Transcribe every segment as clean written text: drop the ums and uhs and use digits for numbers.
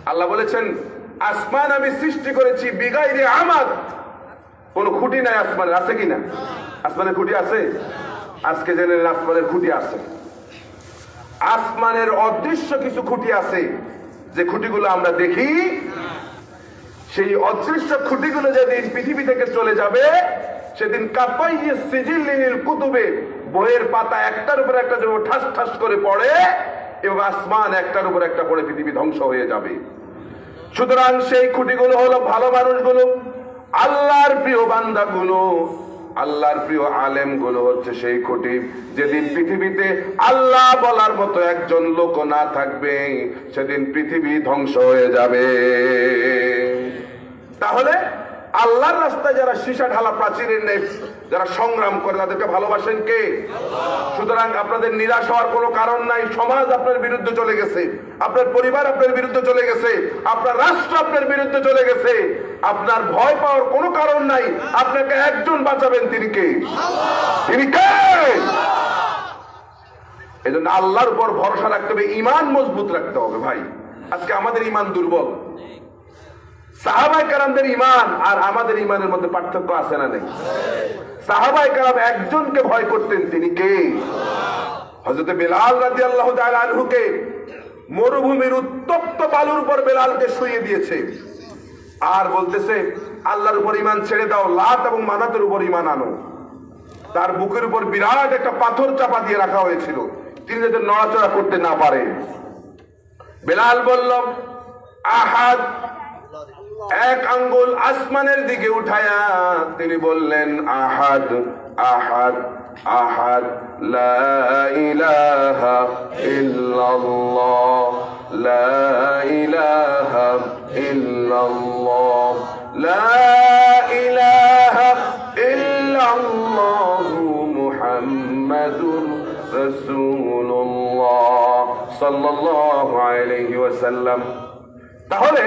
আল্লাহ বলেছেন আসমান আমি সৃষ্টি করেছি বিগাইরে আমাদ, কোন খুঁটি নাই আসমানের। আছে কিনা? আসমানের খুঁটি আছে? আজকে জেনে আসমানের খুঁটি আছে। আসমানের অদৃশ্য কিছু খুঁটি আছে, যে খুঁটিগুলো আমরা দেখি। সেই অদৃশ্য খুঁটিগুলো যেদিন পৃথিবী থেকে চলে যাবে, সেদিন কাপাইয়ে সিজিল কুতুবে, বইয়ের পাতা একটার উপর একটা যখন ঠাস ঠাস করে পড়ে এবং আসমান একটার উপর একটা পড়ে পৃথিবী ধ্বংস হয়ে যাবে। সুতরাং সেই খুঁটিগুলো হলো ভালো মানুষগুলো, আল্লাহর প্রিয় বান্দাগুলো, আল্লাহর প্রিয় আলেম গুলো হচ্ছে সেই খুঁটি। যেদিন পৃথিবীতে আল্লাহ বলার মতো একজন লোক না থাকবে, সেদিন পৃথিবী ধ্বংস হয়ে যাবে। তাহলে আল্লাহর রাস্তায় যারা সীসা ঢালা প্রাচীরের নেই, যারা সংগ্রাম করে, তাদেরকে ভালোবাসেন কে? সুতরাং আপনাদের নিরাশ হওয়ার কোনো কারণ নাই। সমাজ আপনার বিরুদ্ধে চলে গেছে, আপনার পরিবার আপনার বিরুদ্ধে চলে গেছে, আপনার রাষ্ট্র আপনার বিরুদ্ধে চলে গেছে। আপনার ভয় পাওয়ার কোনো কারণ নাই। আপনাকে একজন বাঁচাবেন, তিনি কে? তিনি কে? এই জন্য আল্লাহর উপর ভরসা রাখতে হবে, ইমান মজবুত রাখতে হবে। ভাই, আজকে আমাদের ইমান দুর্বল। সাহাবায়ে কেরামদের ঈমান আর আমাদের ঈমানের মধ্যে পার্থক্য আছে না নেই? সাহাবায়ে কেরাম একজনকে ভয় করতেন, তিনি কে? হযরত বেলাল রাদিয়াল্লাহু তাআলা আনহুকে মরুভূমির উত্তপ্ত বালুর উপর বেলালকে শুইয়ে দিয়েছে আর বলতেছে আল্লাহর উপর ঈমান ছেড়ে দাও, লাত এবং মানাতের উপর ঈমান আনো। তার বুকের উপর বিরাট একটা পাথর চাপা দিয়ে রাখা হয়েছিল, তিনি যাতে নড়াচড়া করতে না পারে। বেলাল বলল আহাদ, এক আঙ্গুল আসমানের দিকে উঠায়া তিনি বললেন আহাদ আহাদ আহাদ, লা ইলাহা ইল্লাল্লাহ, লা ইলাহা ইল্লাল্লাহ, লা ইলাহা ইল্লাল্লাহ মুহাম্মাদুর রাসূলুল্লাহ সাল্লাল্লাহু আলাইহি ওয়াসাল্লাম। তাহলে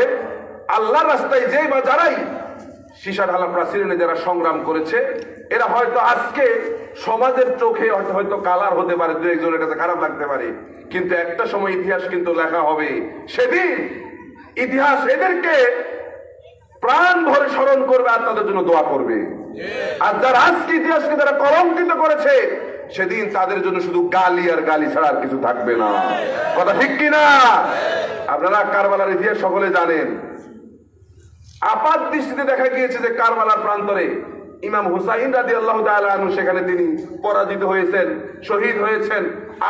আল্লাহর রাস্তায় যেই বা যারাই সীসা ঢালা প্রাচীরে যারা সংগ্রাম করেছে, এরা হয়তো আজকে সমাজের চোখে হয়তো কালার হতে পারে, দু একজনের কাছে খারাপ লাগতে পারে, কিন্তু একটা সময় ইতিহাস কিন্তু লেখা হবে। সেদিন ইতিহাস এদেরকে প্রাণ ভরে স্মরণ করবে আর তাদের জন্য দোয়া করবে। আর যারা আজকে ইতিহাসকে যারা কলঙ্কিত করেছে, সেদিন তাদের জন্য শুধু গালি আর গালি ছাড়া আর কিছু থাকবে না। কথা ঠিক কিনা? আপনারা কারবালার ইতিহাস সকলে জানেন। আপাত দৃষ্টিতে দেখা গিয়েছে যে কারবালার প্রান্তরে ইমাম হুসাইন রাদিয়াল্লাহু তাআলা আনহু সেখানে তিনি পরাজিত হয়েছেন, শহীদ হয়েছেন।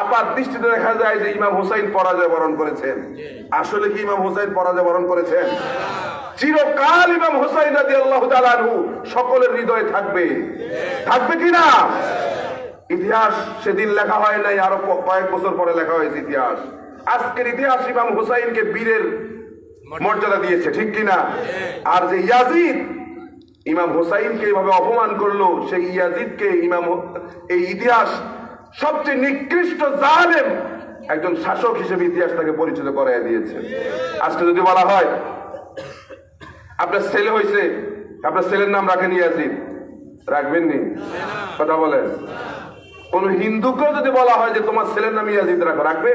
আপাত দৃষ্টিতে দেখা যায় যে ইমাম হুসাইন পরাজয় বরণ করেছেন। আসলে কি ইমাম হুসাইন পরাজয় বরণ করেছেন? চিরকাল ইমাম হুসাইন রাদিয়াল্লাহু তাআলা আনহু সকলের হৃদয়ে থাকবে, থাকবে কিনা? ইতিহাস সেদিন লেখা হয় নাই, আরো কয়েক বছর পরে লেখা হয়েছে ইতিহাস। আজকের ইতিহাস ইমাম হুসাইনকে বীরের মর্যাদা দিয়েছে, ঠিক কিনা? আর যে ইয়াজিদ ইমাম হুসাইনকে এইভাবে অপমান করলো, সেই ইয়াজিদকে এই ইতিহাস সবচেয়ে নিকৃষ্ট জালেম একজন শাসক হিসেবে ইতিহাস তাকে পরিচিত করাই দিয়েছে। আজকে যদি বলা হয় আপনার ছেলে হয়েছে, আপনার ছেলের নাম রাখেন ইয়াজিদ, রাখবেন নি? কথা বলেন। কোন হিন্দুকেও যদি বলা হয় যে তোমার ছেলের নাম ইয়াজিদ রাখো, রাখবে?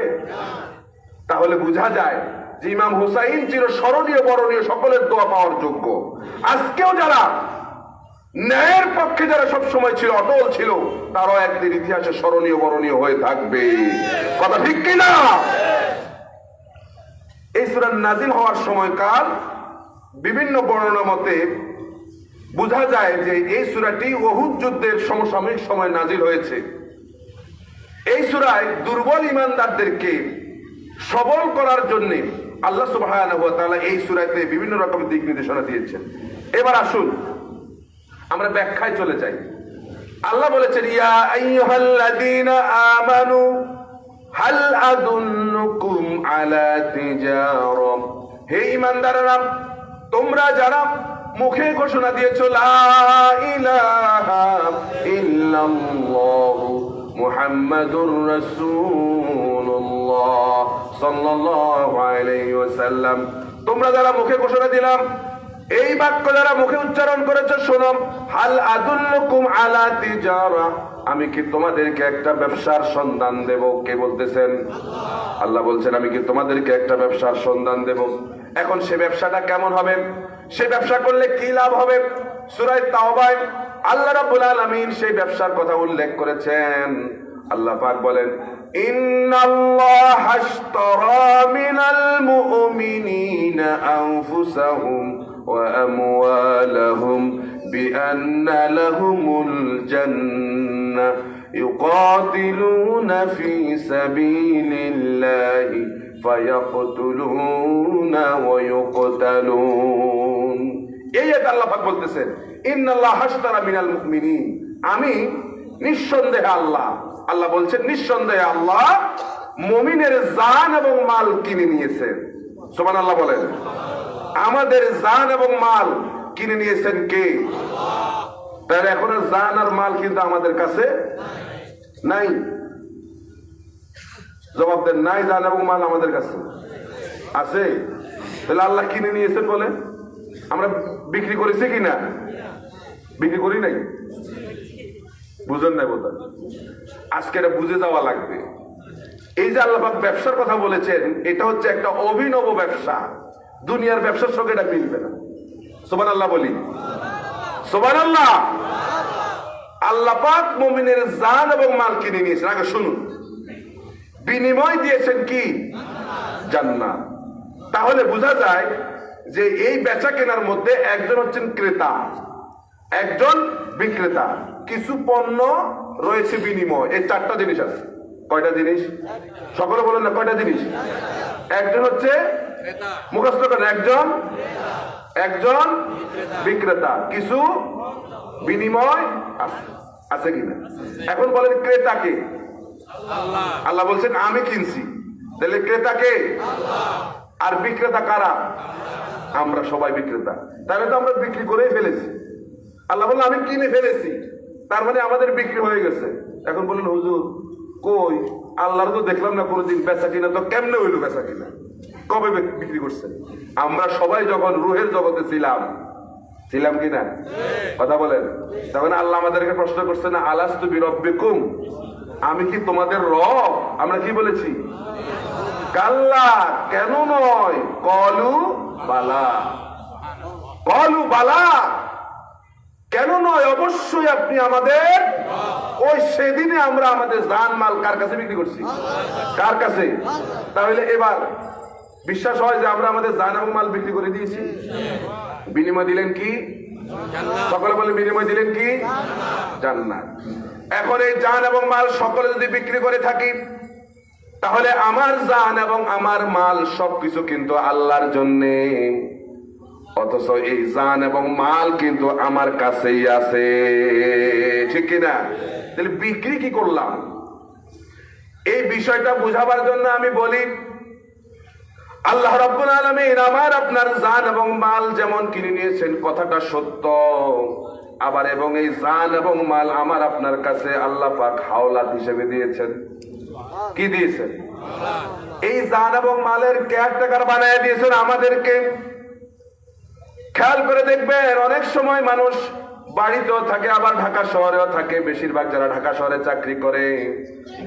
তাহলে বোঝা যায় যে ইমাম হুসাইন চির স্মরণীয় বরণীয়, সকলের দোয়া পাওয়ার যোগ্য। আজকেও যারা ন্যায়ের পক্ষে যারা সব সময় ছিল, অটল ছিল, তারাও একদিন ইতিহাসে স্মরণীয় বরণীয় হয়ে থাকবে। কথা ঠিক কিনা? এই সূরা নাজিল হওয়ার সময়কাল বিভিন্ন বর্ণনা মতে বোঝা যায় যে এই সূরাটি উহুদ যুদ্ধের সমসাময়িক সময় নাজিল হয়েছে। এই সূরায় দুর্বল ঈমানদারদেরকে সবল করার জন্য আল্লাহ সুবহানাহু ওয়া তাআলা এই সূরাতে বিভিন্ন রকম দিক নির্দেশনা দিয়েছেন। এবার আসুন আমরা ব্যাখ্যায় চলে যাই। আল্লাহ বলেছেন ইয়া আইয়ুহাল্লাযীনা আমানু হাল আদুল্লুকুম আলা তিজারা, হে ঈমানদাররা, তোমরা যারা মুখে ঘোষণা দিয়েছো লা ইলাহা ইল্লাল্লাহু মুহাম্মাদুর রাসূলুল্লাহ সাল্লাল্লাহু আলাইহি ওয়াসাল্লাম, তোমরা যারা মুখে ঘোষণা দিলাম, এই বাক্য যারা মুখে উচ্চারণ করেছো, শোনো, হাল আদুল্লুকুম আলা তিজারা, আমি কি তোমাদেরকে একটা ব্যবসার সন্ধান দেব? কে বলতেছেন? আল্লাহ বলছেন আমি কি তোমাদেরকে একটা ব্যবসার সন্ধান দেব। এখন সে ব্যবসাটা কেমন হবে, সে ব্যবসা করলে কি লাভ হবে? সূরা তাওবায় আল্লাহ রাব্বুল আলামিন সেই ব্যবসার কথা উল্লেখ করেছেন। আল্লাহ পাক বলেন, ইন্নাল্লাহা আশতারা মিনাল মুমিনিনা আনফুসাহুম ওয়া আমওয়ালাহুম বিআন্না লাহুমুল জান্নাহ ইউকাতিলুনা ফি সাবিলিল্লাহি ফায়াকতুলুনা ওয়া ইউকতালুন। এই আয়াত আল্লাহ পাক বলতেছেন, ইন্নাল্লাহা আশতারা মিনাল মুমিনিন, আমি নিঃসন্দেহে আল্লাহ বলছেন নিঃসন্দেহে আল্লাহ মুমিনের জান এবং মাল কিনে নিয়েছেন। সুবহানাল্লাহ বলেন। আমাদের জান এবং মাল কিনে নিয়েছেন কে? তাহলে এখন জান আর মাল কিন্তু আমাদের কাছে নাই। জবাব দেন, নাই জান এবং মাল আমাদের কাছে আছে। তাহলে আল্লাহ কিনে নিয়েছেন বলে আমরা বিক্রি করেছি কিনা? বিক্রি করি নাই। বুঝেন নাই বোধ হয়? আজকে এটা বুঝে যাওয়া লাগবে। এই যে আল্লাহ পাক ব্যবসার কথা বলেছেন, এটা হচ্ছে একটা অভিনব ব্যবসা। দুনিয়ার ব্যবসার সঙ্গে এটা মিলবে না। সুবহানাল্লাহ বলি, সুবহানাল্লাহ। আল্লাহ পাক মুমিনের জান এবং মাল কিনে নিয়েছেন। আগে শুনুন, বিনিময় দিয়েছেন কি? জান্নাত। তাহলে বোঝা যায় যে এই বেচা কেনার মধ্যে একজন হচ্ছেন ক্রেতা, একজন বিক্রেতা। কিছু পণ্য রয়েছে বিনিময়। এই চারটা জিনিস আছে। কয়টা জিনিস? সকলে বলেন না কয়টা জিনিস? একজন হচ্ছে মুখস্থ করেন, একজন বিক্রেতা, কিছু বিনিময় আছে কিনা? এখন বলেন ক্রেতাকে? আল্লাহ বলছেন আমি কিনছি। তাহলে ক্রেতাকে? আর বিক্রেতা কারা? আমরা সবাই বিক্রেতা। তাহলে তো আমরা বিক্রি করেই ফেলেছি। আল্লাহ বললেন আমি কিনে ফেলেছি, তার মানে আমাদের বিক্রি হয়ে গেছে। এখন বললেন হুজুর কই, আল্লাহর তো দেখলাম না কোনোদিন বেচা কিনা, তো কেমনে হইলো বেচা কিনা? কবে বিক্রি করছেন? আমরা সবাই যখন রুহের জগতে ছিলাম কিনা? কথা বলেন। তখন আল্লাহ আমাদেরকে প্রশ্ন করছে না, আলাস্তু বিরব্বিকুম, আমি কি তোমাদের রব? আমরা কি বলেছি? কাল্লা, কেন নয়। কলু বালা, কলু বালা, কেন নয়, অবশ্যই আপনি আমাদের। ওই সেদিনে আমরা আমাদের জান মাল কার কাছে বিক্রি করছি? কার কাছে? তাহলে এবার বিশ্বাস হয় যে আমরা আমাদের জান এবং মাল বিক্রি করে দিয়েছি। বিনিময় দিলেন কি? সকলে বলে বিনিময় দিলেন কি? জান্নাত। এখন এই জান এবং মাল সকলে যদি বিক্রি করে থাকি, তাহলে আমার জান এবং আমার মাল সবকিছু কিন্তু আল্লাহর জন্যে। অথচ এই জান এবং মাল কিন্তু আমার কাছেই আছে, ঠিক কিনা? তাহলে বিক্রি কি করলাম? এই বিষয়টা বুঝাবার জন্য আমি বলি, আল্লাহ রাব্বুল আলামিন আমার আপনার জান এবং মাল যেমন কিনে নিয়েছেন, কথাটা সত্য। আবার এবং এই জান এবং মাল আমার আপনার কাছে আল্লাহ পাক হাওলাত হিসেবে দিয়েছেন। কি দিয়েছেন? এই জান এবং মালের কেয়ারটেকার বানায় দিয়েছেন আমাদেরকে। খেয়াল করে দেখবেন, অনেক সময় মানুষ বাড়িতেও থাকে, আবার ঢাকা শহরেও থাকে। বেশিরভাগ যারা ঢাকা শহরে চাকরি করে,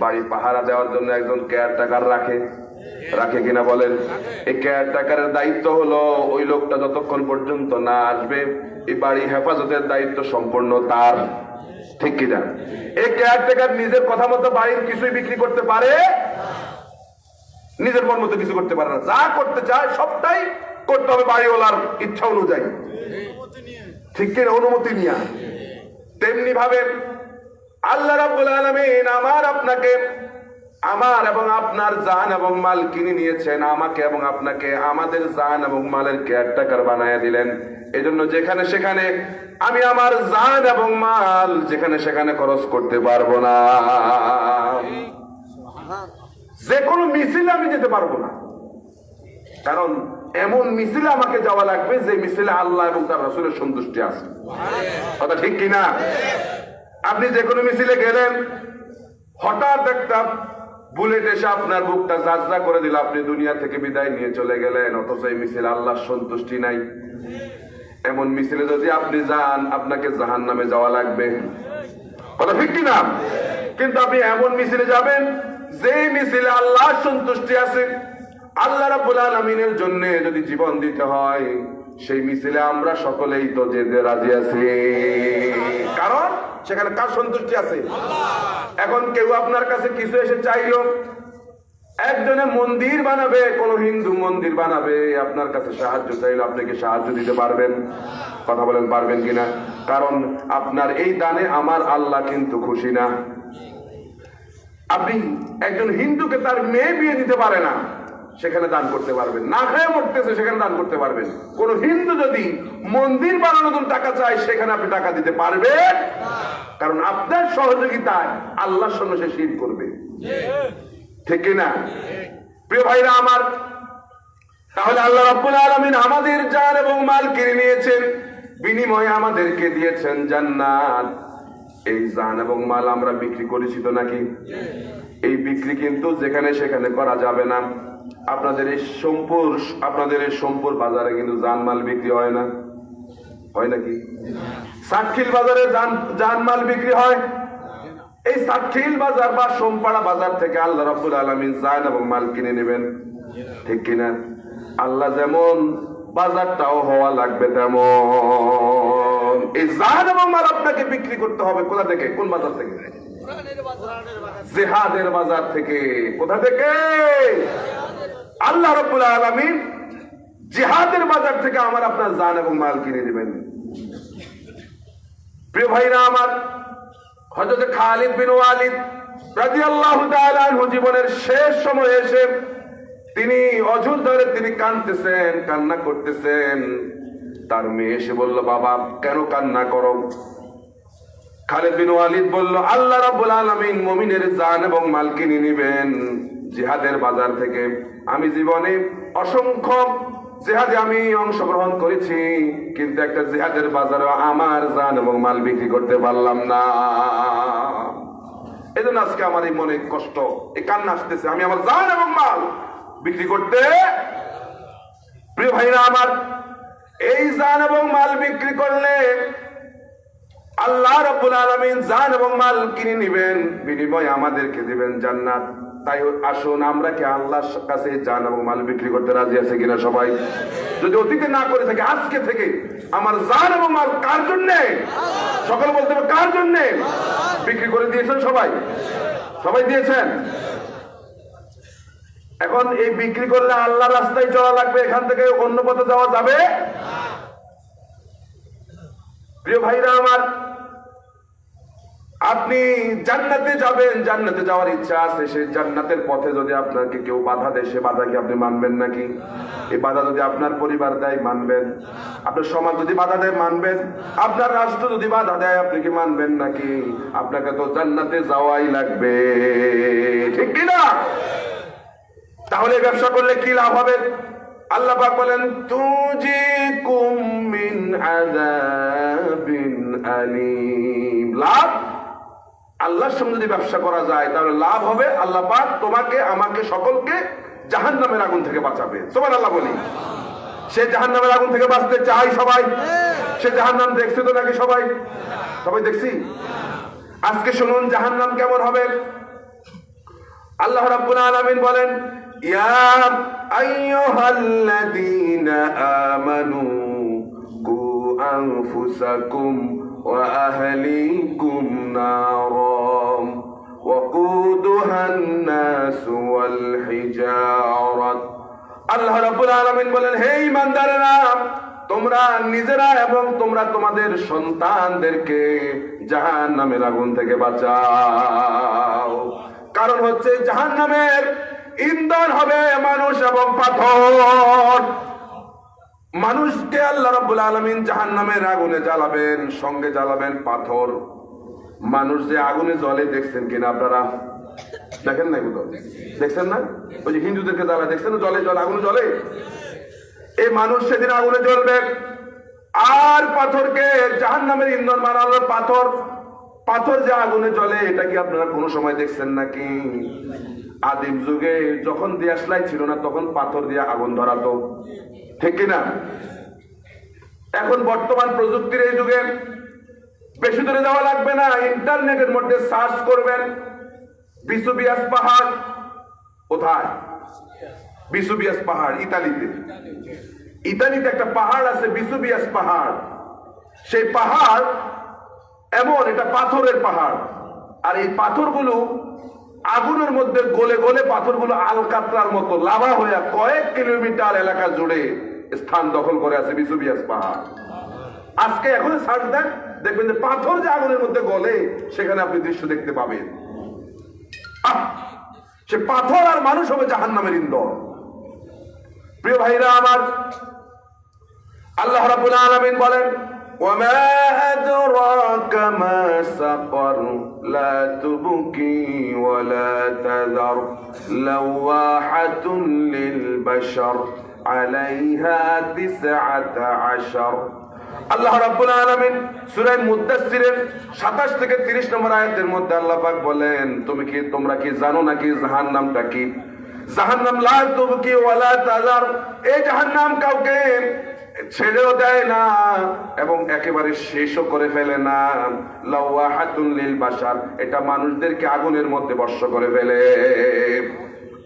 বাড়ি পাহারা দেওয়ার জন্য একজন কেয়ারটেকার রাখে কিনা বলেন? এই কেয়ারটেকারের দায়িত্ব হলো ওই লোকটা যতক্ষণ পর্যন্ত না আসবে, এই বাড়ি হেফাজতের দায়িত্ব সম্পূর্ণ তার, ঠিক কিনা? এই কেয়ারটেকার নিজের কথা মতো বাড়ির কিছুই বিক্রি করতে পারে? নিজের মন মতো কিছু করতে পারে না। যা করতে চায় সবটাই করতে হবে বাড়িওয়ালার ইচ্ছা অনুযায়ী, ঠিক কিনা? অনুমতি নিয়ে। তেমনি ভাবে আল্লাহ রাব্বুল আলামিন আমার আপনাকে, আমার এবং আপনার জান এবং মাল কিনে নিয়েছেন। আমাকে এবং আপনাকে আমাদের জান এবং মালের কেয়ারটেকার বানায় দিলেন। এজন্য যেখানে সেখানে আমি আমার জান এবং মাল যেখানে সেখানে খরচ করতে পারবো না। যে কোনো মিছিলে আমি যেতে পারবো না, কারণ এমন মিছিলে আমাকে যাওয়া লাগবে যে মিছিলে আল্লাহ এবং তার রাসূলের সন্তুষ্টি আছে। কথা ঠিক কিনা? আপনি যে কোনো মিছিলে গেলেন, হঠাৎ একটা বুলেট এসে আপনার বুকটা জাজরা করে দিল, আপনি দুনিয়া থেকে বিদায় নিয়ে চলে গেলেন, অথচ এই মিছিলে আল্লাহর সন্তুষ্টি নাই। এমন মিছিলে যদি আপনি যান, আপনাকে জাহান্নামে যাওয়া লাগবে। কথা ঠিক কিনা? কিন্তু আপনি এমন মিছিলে যাবেন যে মিছিলে আল্লাহ সন্তুষ্টি আছে, আল্লাহ রাব্বুল আলামিনের জন্য যদি জীবন দিতে হয়, সেই মিছিলে আমরা সকলেই তো যেতে রাজি আছি। কারণ সেখানে কার সন্তুষ্টি আছে? এখন কেউ আপনার কাছে কিছু এসে চাইলো, একজনে মন্দির বানাবে, কোন হিন্দু মন্দির বানাবে, আপনার কাছে সাহায্য চাইলো, আপনি কি সাহায্য দিতে পারবেন? কথা বলেন, পারবেন কিনা? কারণ আপনার এই দানে আমার আল্লাহ কিন্তু খুশি না। আপনি একজন হিন্দুকে তার মেয়ে বিয়ে দিতে পারে না, সেখানে দান করতে পারবেন। না খেয়ে মরতেছে, সেখানে দান করতে পারবেন। কোন হিন্দু যদি মন্দির বানানোর জন্য টাকা চায়, সেখানে আপনি টাকা দিতে পারবেন, কারণ আপনার সহযোগিতায় আল্লাহর সঙ্গে সে শিরক করবে। ঠিক না প্রিয় ভাইরা আমার? তাহলে আল্লাহ রাব্বুল আলামিন আমাদের জান এবং মাল কিনে নিয়েছেন, বিনিময়ে আমাদেরকে দিয়েছেন জান্নাত। এই জান এবং মাল আমরা বিক্রি করেছি তো নাকি? এই বিক্রি কিন্তু যেখানে সেখানে করা যাবে না। আপনাদের এই সোমপুর বাজারে কিন্তু জানমাল বিক্রি হয় না, হয় নাকি? সাতখিল বাজারে জানমাল বিক্রি হয়। এই সাতখিল বাজার বা সোমপাড়া বাজার থেকে আল্লাহ রাব্বুল আলামিন জান এবং মাল কিনে নেবেন, ঠিক কিনা? আল্লাহ যেমন, বাজারটাও হওয়া লাগবে তেমন। এই জান এবং মাল আপনাকে বিক্রি করতে হবে। কোথা থেকে? কোন বাজার থেকে? জিহাদের বাজার থেকে। কোথা থেকে? আল্লাহ রাব্বুল আলামিন জিহাদের বাজার থেকে আমার আপনার জান এবং মাল কিনে নেবেন। প্রিয় ভাইরা আমার, হযরত খালিদ বিন ওয়ালিদ রাদিয়াল্লাহু তাআলা আনহু জীবনের শেষ সময়ে এসে তিনি অঝর ধরে তিনি কাঁদতেছেন, কান্না করতেছেন। তার মেয়ে এসে বলল, বাবা কেন কান্না করো? খালিদ বিন ওয়ালিদ বলল, আল্লাহ রাব্বুল আলামিন মুমিনের জান এবং মাল কিনে নেবেন জিহাদের বাজার থেকে। আমি জীবনে অসংখ্য জিহাদে আমি অংশগ্রহণ করেছি, কিন্তু একটা জিহাদের বাজারে আমার জান এবং মাল বিক্রি করতে পারলাম না। এই জন্য আজকে আমার এই মনে কষ্ট, এই কান্না আসতেছে, আমি আমার জান এবং মাল বিক্রি করতে। প্রিয় ভাইরা আমার, এই জান এবং মাল বিক্রি করলে আল্লাহ রাব্বুল আলামিন জান এবং মাল কিনে নিবেন, বিনিময়ে আমাদেরকে দিবেন জান্নাত। তাই আসুন, আমরা কি আল্লাহর কাছে জান এবং মাল বিক্রি করতে রাজি আছে কিনা সবাই? যদি অতীতে না করে থাকে, আজকে থেকে আমার জান এবং মাল কার জন্যে? সকলে বলতে হবে, কার জন্যে? বিক্রি করে দিয়েছেন সবাই? সবাই দিয়েছেন? এখন এই বিক্রি করলে আল্লাহর রাস্তায় চলা লাগবে, এখান থেকে অন্য পথে যাওয়া যাবে? প্রিয় ভাইরা আমার, আপনি জান্নাতে যাবেন, জান্নাতে যাওয়ার ইচ্ছা আছে, সেই জান্নাতের পথে যদি আপনাকে কেউ বাধা দেয়, সে বাধা কি আপনি মানবেন নাকি? এই বাধা যদি আপনার পরিবার দেয়, মানবেন? আপনার সমাজ যদি বাধা দেয়, মানবেন? আপনার রাষ্ট্র যদি বাধা দেয়, আপনি কি মানবেন নাকি? আপনাকে তো জান্নাতে যাওয়াই লাগবে, ঠিক কিনা? তাহলে ব্যবসা করলে কি লাভ হবে? আল্লাহ পাক বলেন, তুজিকুম মিন আযাবিন আলীম। লাভ, আল্লাহর সঙ্গে যদি ব্যবসা করা যায় তাহলে লাভ হবে, আল্লাহ পাক তোমাকে, আমাকে, সকলকে জাহান্নামের আগুন থেকে বাঁচাবে। সুবহানাল্লাহ বলি। সে জাহান্নামের আগুন থেকে বাঁচতে চাই সবাই? সে জাহান্নাম দেখছে তো নাকি সবাই? সবাই দেখছি। আজকে শুনুন জাহান্নাম কেমন হবে। আল্লাহ রাব্বুল আলামিন বলেন, ইয়া আইয়ুহাল্লাযীনা আমানু কু আনফুসাকুম ওয়া আহলিকুম নারাম ওয়াকুদুহান নাস ওয়াল হিজারাত। আল্লাহ রাব্বুল আলামিন বলেন, হে ঈমানদারেরা, তোমরা নিজেরা এবং তোমরা তোমাদের সন্তানদেরকে জাহান্নামের আগুন থেকে বাঁচাও। কারণ হচ্ছে জাহান্নামের ইন্ধন হবে মানুষ এবং পাথর। মানুষকে আল্লাহ রাব্বুল আলামিন জাহান্নামের আগুনে জ্বালাবেন, সঙ্গে জ্বালাবেন পাথর। মানুষ যে আগুনে জ্বলে দেখছেন কিনা আপনারা? দেখেন না? এগুলো দেখছেন না? ওই যে হিন্দুদেরকে জ্বালা দেখছেন, জলে জলে আগুনে জ্বলে। এই মানুষ সেদিন আগুনে জ্বলবে। আর পাথরকে জাহান্নামের ইন্ধন বানালো পাথর। পাথর যে আগুনে জ্বলে, এটা কি আপনারা কোনো সময় দেখছেন নাকি? আদিম যুগে যখন দেশলাই ছিল না, তখন পাথর দিয়ে আগুন ধরাতো, ঠিক কিনা? এখন বর্তমান প্রযুক্তির এই যুগে বেশি দূরে যাওয়া লাগবে না, ইন্টারনেটের মধ্যে সার্চ করবেন, বিসুবিয়াস পাহাড় কোথায়? বিসুবিয়াস পাহাড় ইতালিতে। ইতালিতে একটা পাহাড় আছে বিসুবিয়াস পাহাড়। সেই পাহাড় এমন, এটা পাথরের পাহাড়, আর এই পাথরগুলো আগুনের মধ্যে গলে গলে পাথরগুলো আলকাতরার মতো লাভা হয়ে কয়েক কিলোমিটার এলাকা জুড়ে স্থান দখল করে আছে বিসুবিয়াস পাহাড়। আজকে এখন সার্চ দেন, দেখবেন যে পাথর যে আগুনের মধ্যে গলে সেখানে আপনি দৃশ্য দেখতে পাবেন। সে পাথর আর মানুষ হবে জাহান্নামের ইন্ধন। প্রিয় ভাইরা আমার, আল্লাহ রাব্বুল আলামিন বলেন, ওয়ামা আদরাকা মা সাকর লা তুবকি ওয়ালা তাযার লাওয়াহাতুন লিল বাশার আলাইহা 19। আল্লাহ রাব্বুল আলামিন সূরা মুদ্দাসসিরের 27 থেকে 30 নম্বর আয়াতের মধ্যে আল্লাহ পাক বলেন, তোমরা কি জানো নাকি জাহান্নামটা কি? জাহান্নাম লা তুবকি ওয়ালা তাযার, এই জাহান্নাম কাউকে ছেড়েও দেয় না এবং একেবারে শেষও করে ফেলে না। লাওয়াহাতুন লিল বাশার, এটা মানুষদেরকে আগুনের মধ্যে বর্ষ করে ফেলে।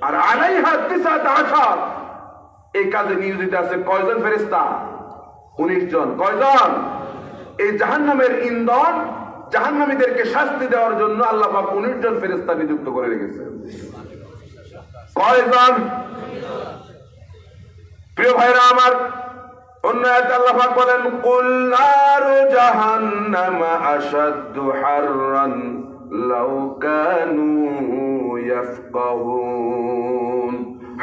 আর আলাইহা 19, এই কাজে নিয়োজিত আছে কয়জন ফেরেশতা? 19 জন। কয়জন? এই জাহান্নামের ইন্ধন, জাহান্নামীদেরকে শাস্তি দেওয়ার জন্য আল্লাহ পাক 19 জন ফেরেশতা নিযুক্ত করে রেখেছেন। কয়জন? প্রিয় ভাইরা আমার, অন্য আয়াতে আল্লাহ পাক বলেন, কুল নারু জাহান্নাম আশাদ্দু হাররান লাউ কানু ইয়াফকাহুন।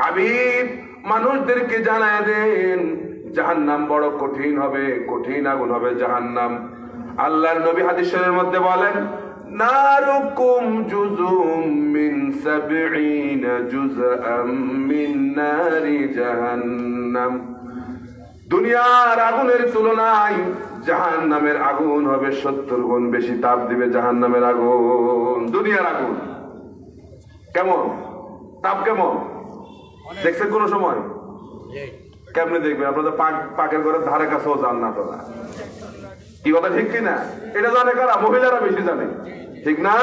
হাবিব, মানুষদেরকে জানায় দেন জাহান্নাম বড় কঠিন হবে, কঠিন আগুন হবে জাহান্নাম। আল্লাহর নবী হাদিসের মধ্যে বলেন, নারুকুম জুজুম মিন 70 জুজআম মিন নারি জাহান্নাম। দুনিয়ার আগুনের তুলনায় জাহান্নামের আগুন হবে 70 গুণ বেশি তাপ দিবে জাহান্নামের আগুন। দুনিয়ার আগুন কেমন তাপ, কেমন দেখছেন কোন সময়? কেমনে দেখবেন? আপনাদের পাকের ঘরের ধারে কাছেও যান না তোরা। কি কথা ঠিক কিনা? এটা জানে কারা? মহিলারা বেশি জানে, ঠিক না?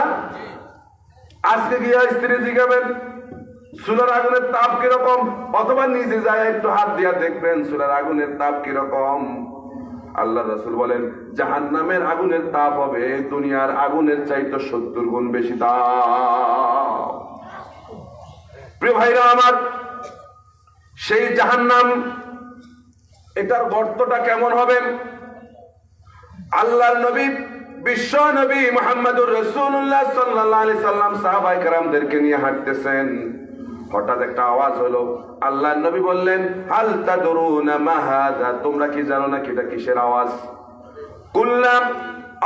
আজকে গিয়া স্ত্রী জিজ্ঞাবেন চুলার আগুনের তাপ কিরকম, অথবা নিজে যায় একটু হাত দিয়া দেখবেন চুলার আগুনের তাপ কিরকম। আল্লাহ রাসূল বলেন, জাহান্নামের আগুনের তাপ হবে দুনিয়ার আগুনের চাইতে 70 গুণ বেশি তাপ। প্রিয় ভাইরা আমার, সেই জাহান্নাম, এটার গর্তটা কেমন হবে? আল্লাহর নবী, বিশ্ব নবী মুহাম্মদুর রাসূলুল্লাহ সাল্লাল্লাহু আলাইহি সাল্লাম সাহাবায়ে কেরামদেরকে নিয়ে হাঁটতেছেন। হঠাৎ একটা আওয়াজ হলো। আল্লাহর নবী বললেন, হাল তাদরুনা মা হাযা, তোমরা কি জানো না এটা কিসের আওয়াজ? কুল্লাম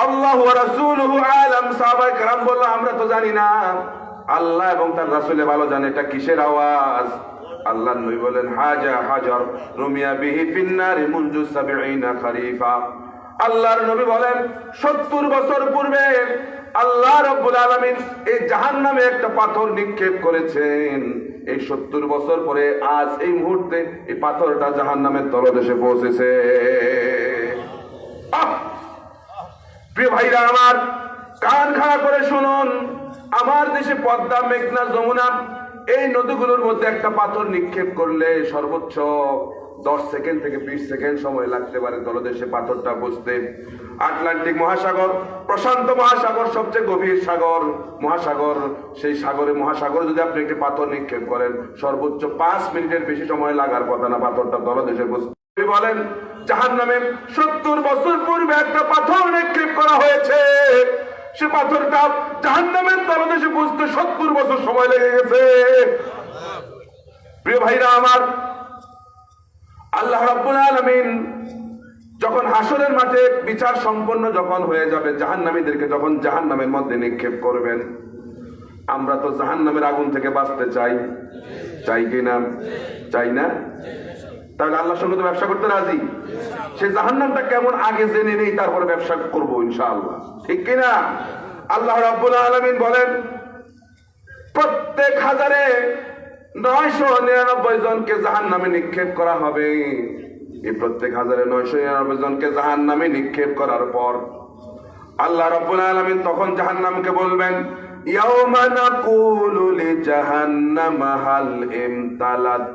আল্লাহু ওয়া রাসূলুহু আলাম। সাহাবায়ে কেরাম বলল, আমরা তো জানি না, আল্লাহ এবং তার রাসূল ভালো জানে এটা কিসের আওয়াজ। আল্লাহর নবী বলেন, হাজা হাজার রুমিয়া বিহি ফিন্নারি মুনজু 70 খরিফা। আল্লাহর নবী বলেন, 70 বছর পূর্বে আল্লাহ রাব্বুল আলামিন এই জাহান্নামে একটা পাথর নিক্ষেপ করেছেন। এই 70 বছর পরে আজ এই মুহূর্তে এই পাথরটা জাহান্নামের তলদেশে পৌঁছেছে। প্রিয় ভাইরা আমার, কান খাড়া করে শুনুন। আমার দেশে পদ্মা, মেঘনা, যমুনা এই নদীগুলোর মধ্যে একটা পাথর নিক্ষেপ করলে সর্বোচ্চ 10 সেকেন্ড থেকে 20 সেকেন্ড সময় লাগতে পারে তলদেশে পাথরটা বুঝতে। আটলান্টিক মহাসাগর, প্রশান্ত মহাসাগর, সবচেয়ে গভীর সাগর, মহাসাগর, সেই সাগরে মহাসাগরে যদি আপনি একটি পাথর নিক্ষেপ করেন সর্বোচ্চ 5 মিনিটের বেশি সময় লাগার কথা না পাথরটা তলদেশে বুঝতে। বলেন, জাহান্নামে 70 বছর পূর্বে একটা পাথর নিক্ষেপ করা হয়েছে। সে পাথরটা জাহান্নামের তলদেশে বুঝতে 70 বছর সময় লেগে গেছে। প্রিয় ভাইরা আমার, আল্লাহ রাব্বুল আলামিন যখন হাসরের মাঠে বিচার সম্পন্ন যখন হয়ে যাবে, জাহান্নামীদেরকে যখন জাহান্নামের মধ্যে নিক্ষেপ করবেন, আমরা তো জাহান্নামের আগুন থেকে বাঁচতে চাই, চাই কিনা? চাই না? তাহলে আল্লাহর সঙ্গে তো ব্যবসা করতে রাজি। সেই জাহান্নামটা কেমন আগে জেনে নেই, তারপরে ব্যবসা করব ইনশাআল্লাহ, ঠিক কিনা? আল্লাহ রাব্বুল আলামিন বলেন, প্রত্যেক 1000-999 জনকে জাহান্নামে নিক্ষেপ করা হবে। এই প্রত্যেক 1000-999 জনকে জাহান্নামে নিক্ষেপ করার পর আল্লাহ রাব্বুল আলামিন তখন জাহান্নামকে বলবেন, ইয়াওমা নাকুলু লিজাহান্নামা হাল ইমতালাত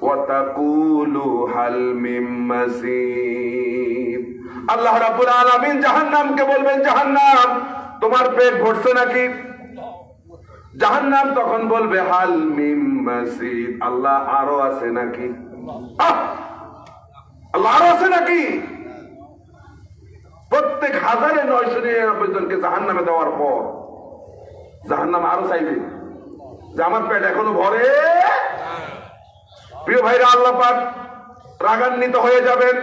ওয়া তাকুলু হাল মিন মাজিদ। আল্লাহ রাব্বুল আলামিন জাহান্নামকে বলবেন, জাহান্নাম তোমার পেট ভরছে নাকি? জাহান্নাম তখন বলবে হাল মিন মাজিদ, আল্লাহ আরো আছে নাকি? আল্লাহ আরো আছে নাকি? প্রত্যেক 1999 জনকে জাহান্নামে দেওয়ার পর জাহান্নাম আরো চাইবে যে আমার পেট এখনো ভরে। প্রিয় ভাইরা, আল্লাহ পাক রাগান্বিত হয়ে যাবেন।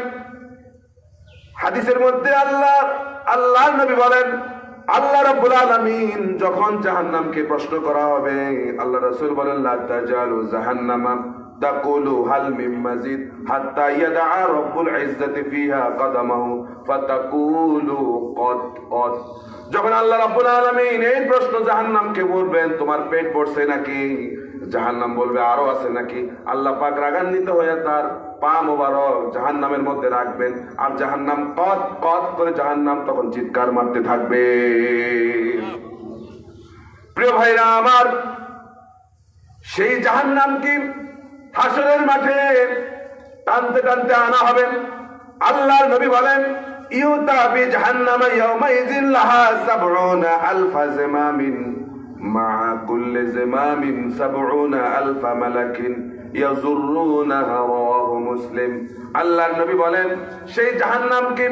হাদিসের মধ্যে আল্লাহ নবী বলেন, আল্লাহ রাব্বুল আলামিন যখন জাহান্নামকে প্রশ্ন করা হবে, আল্লাহ রাসূল বলেন লা তাজালু জাহান্নামা তাকুলু হাল মিন মাজিদ হাত্তা ইয়াদা রাব্বুল ইজ্জাতি ফিহা কদামাহু ফাতাকুলু কদ কদ। যখন আল্লাহ রাব্বুল আলামিন এই প্রশ্ন জাহান্নামকে করবেন, তোমার পেট ভরছে নাকি? জাহান্নাম বলবে আরো আছে নাকি? আল্লাহ পাক রাগান্বিত হয়ে তার পা মোবারক জাহান্নামের মধ্যে রাখবেন, আর জাহান্নাম কদ কদ করে জাহান্নাম তখন চিৎকার মারতে থাকবে। প্রিয় ভাইরা আমার, সেই জাহান্নামকে হাসরের মাঠে টানতে টানতে আনা হবে। আল্লাহর নবী বলেন, ইউতা বিজাহান্নামা ইয়াউমাইযিন লাহা ৭০,০০০ জিমামিন মা কুল্লি জিমামিন ৭০,০০০ মালাকিন ইয়াজুরুনাহা, রাওয়াহু মুসলিম। আল্লাহর নবী বলেন, সেই জাহান্নামকে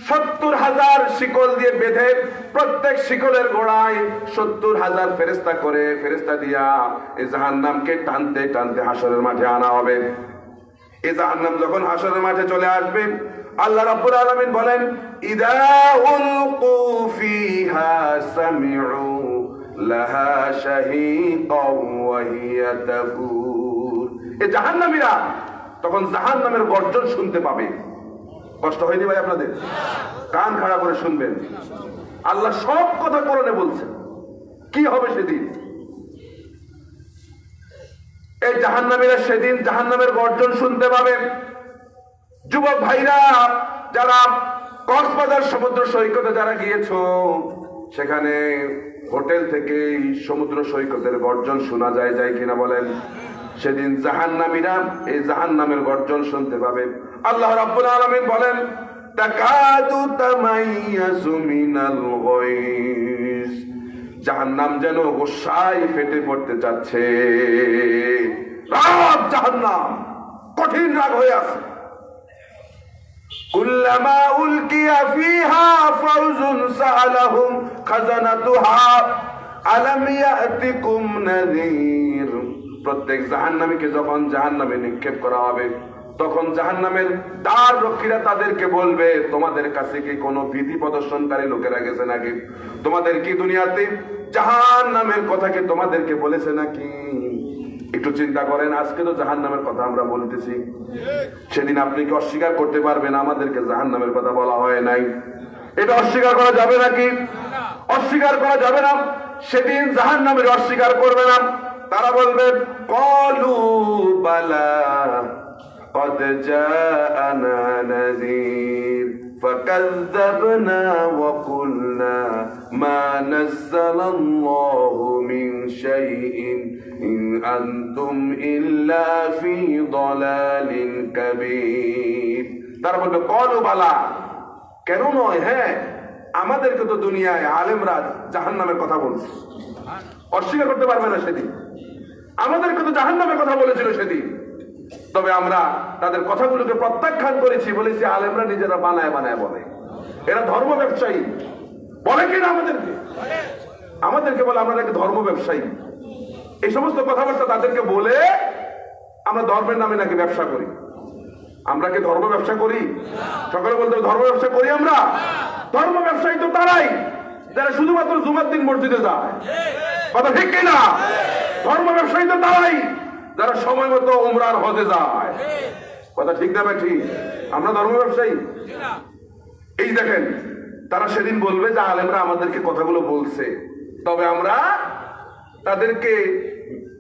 ৭০,০০০ শিকল দিয়ে বেঁধে প্রত্যেক শিকলের গোড়ায় ৭০,০০০ ফেরেশতা দিয়া এই জাহান্নামকে টানতে টানতে হাসরের মাঠে আনা হবে। এই জাহান্নাম যখন হাসরের মাঠে চলে আসবে, আল্লাহ রাব্বুল আলামিন বলেন, ইদা উলকু ফিহা সামিউ লাহা শাহীকাও ওয়া হিয়া তাফুর। এই জাহান্নামীরা তখন জাহান্নামের গর্জন শুনতে পাবে। কষ্ট হয়নি ভাই আপনাদের? কান খাড়া করে শুনবেন, আল্লাহ সব কথা কোরআনে বলছেন। কি হবে সেদিন? এই জাহান্নামীরা সেদিন জাহান্নামের গর্জন শুনতে পাবে। যুবক ভাইরা, যারা কক্সবাজার সমুদ্র সৈকতে যারা গিয়েছো, সেখানে হোটেল থেকে সমুদ্র সৈকতের গর্জন শোনা যায় কিনা বলেন? সেদিন জাহান্নামীরা এই জাহান্নামের গর্জন শুনতে পাবে। আল্লাহ রাব্বুল আলামিন বলেন, তাকাদু তামাইয়াজু মিনাল গায়জ, জাহান্নাম যেন গোসায় ফেটে পড়তে যাচ্ছে। রাগ জাহান্নাম কঠিন রাগ হয়ে আছে। কুল্লামা উলকিয়া ফিহা ফাউজুন সাআলাহুম খাজানাতুহা আলাম ইয়াতিকুম নাযীর। প্রত্যেক জাহান্নামীকে যখন জাহান্নামে নিক্ষেপ করা হবে, তখন জাহান্নামের দ্বার রক্ষীরা তাদেরকে বলবে, তোমাদের কাছে কি কোনো ভীতি প্রদর্শনকারী লোকেরা গেছে নাকি? তোমাদের কি দুনিয়াতে জাহান্নামের কথা কি তোমাদেরকে বলেছে নাকি? একটু চিন্তা করেন, আজকে তো জাহান্নামের কথা আমরা বলতেছি, সেদিন আপনি কি অস্বীকার করতে পারবেন আমাদেরকে জাহান্নামের কথা বলা হয় নাই? এটা অস্বীকার করা যাবে নাকি? অস্বীকার করা যাবে না। সেদিন জাহান্নামের অস্বীকার করবে না। তারা বলবে, ক্বালু বালা قد جاءنا نذير فكذبنا وقلنا ما نزل الله من شيء إن أنتم إلا في ضلال كبير। তারা বলবে, ক্বালু বালা, কেন নয়, হ্যাঁ আমাদেরকে তো দুনিয়ায় আলেমরা জাহান্নামের কথা বলছে। অস্বীকার করতে পারবে না সেদিন। আমাদেরকে তো জাহান্নামের কথা বলেছিল সেদিন, তবে আমরা তাদের কথাগুলোকে প্রত্যাখ্যান করেছি, বলেছি আলেমরা নিজেরা বানায় বানায় বলে, এরা ধর্ম ব্যবসায়ী বলে কিনা আমাদেরকে বলে আমরা নাকি ধর্ম ব্যবসায়ী। এই সমস্ত কথাবার্তা তাদেরকে বলে আমরা ধর্মের নামে নাকি ব্যবসা করি। আমরা কি ধর্ম ব্যবসা করি? সকালে বলতে ধর্ম ব্যবসা করি আমরা? ধর্ম ব্যবসায়ী তো তারাই যারা শুধুমাত্র জুমার দিন মসজিদে যায়, কথা ঠিক কিনা? ধর্ম ব্যবসায়ী তো তারাই যারা সময় মতো উমরার হজে যায়, কথা ঠিক না ঠিক? আমরা ধর্ম ব্যবসায়ী? এই দেখেন, তারা সেদিন বলবে যে আলেমরা আমাদেরকে কথাগুলো বলছে, তবে আমরা তাদেরকে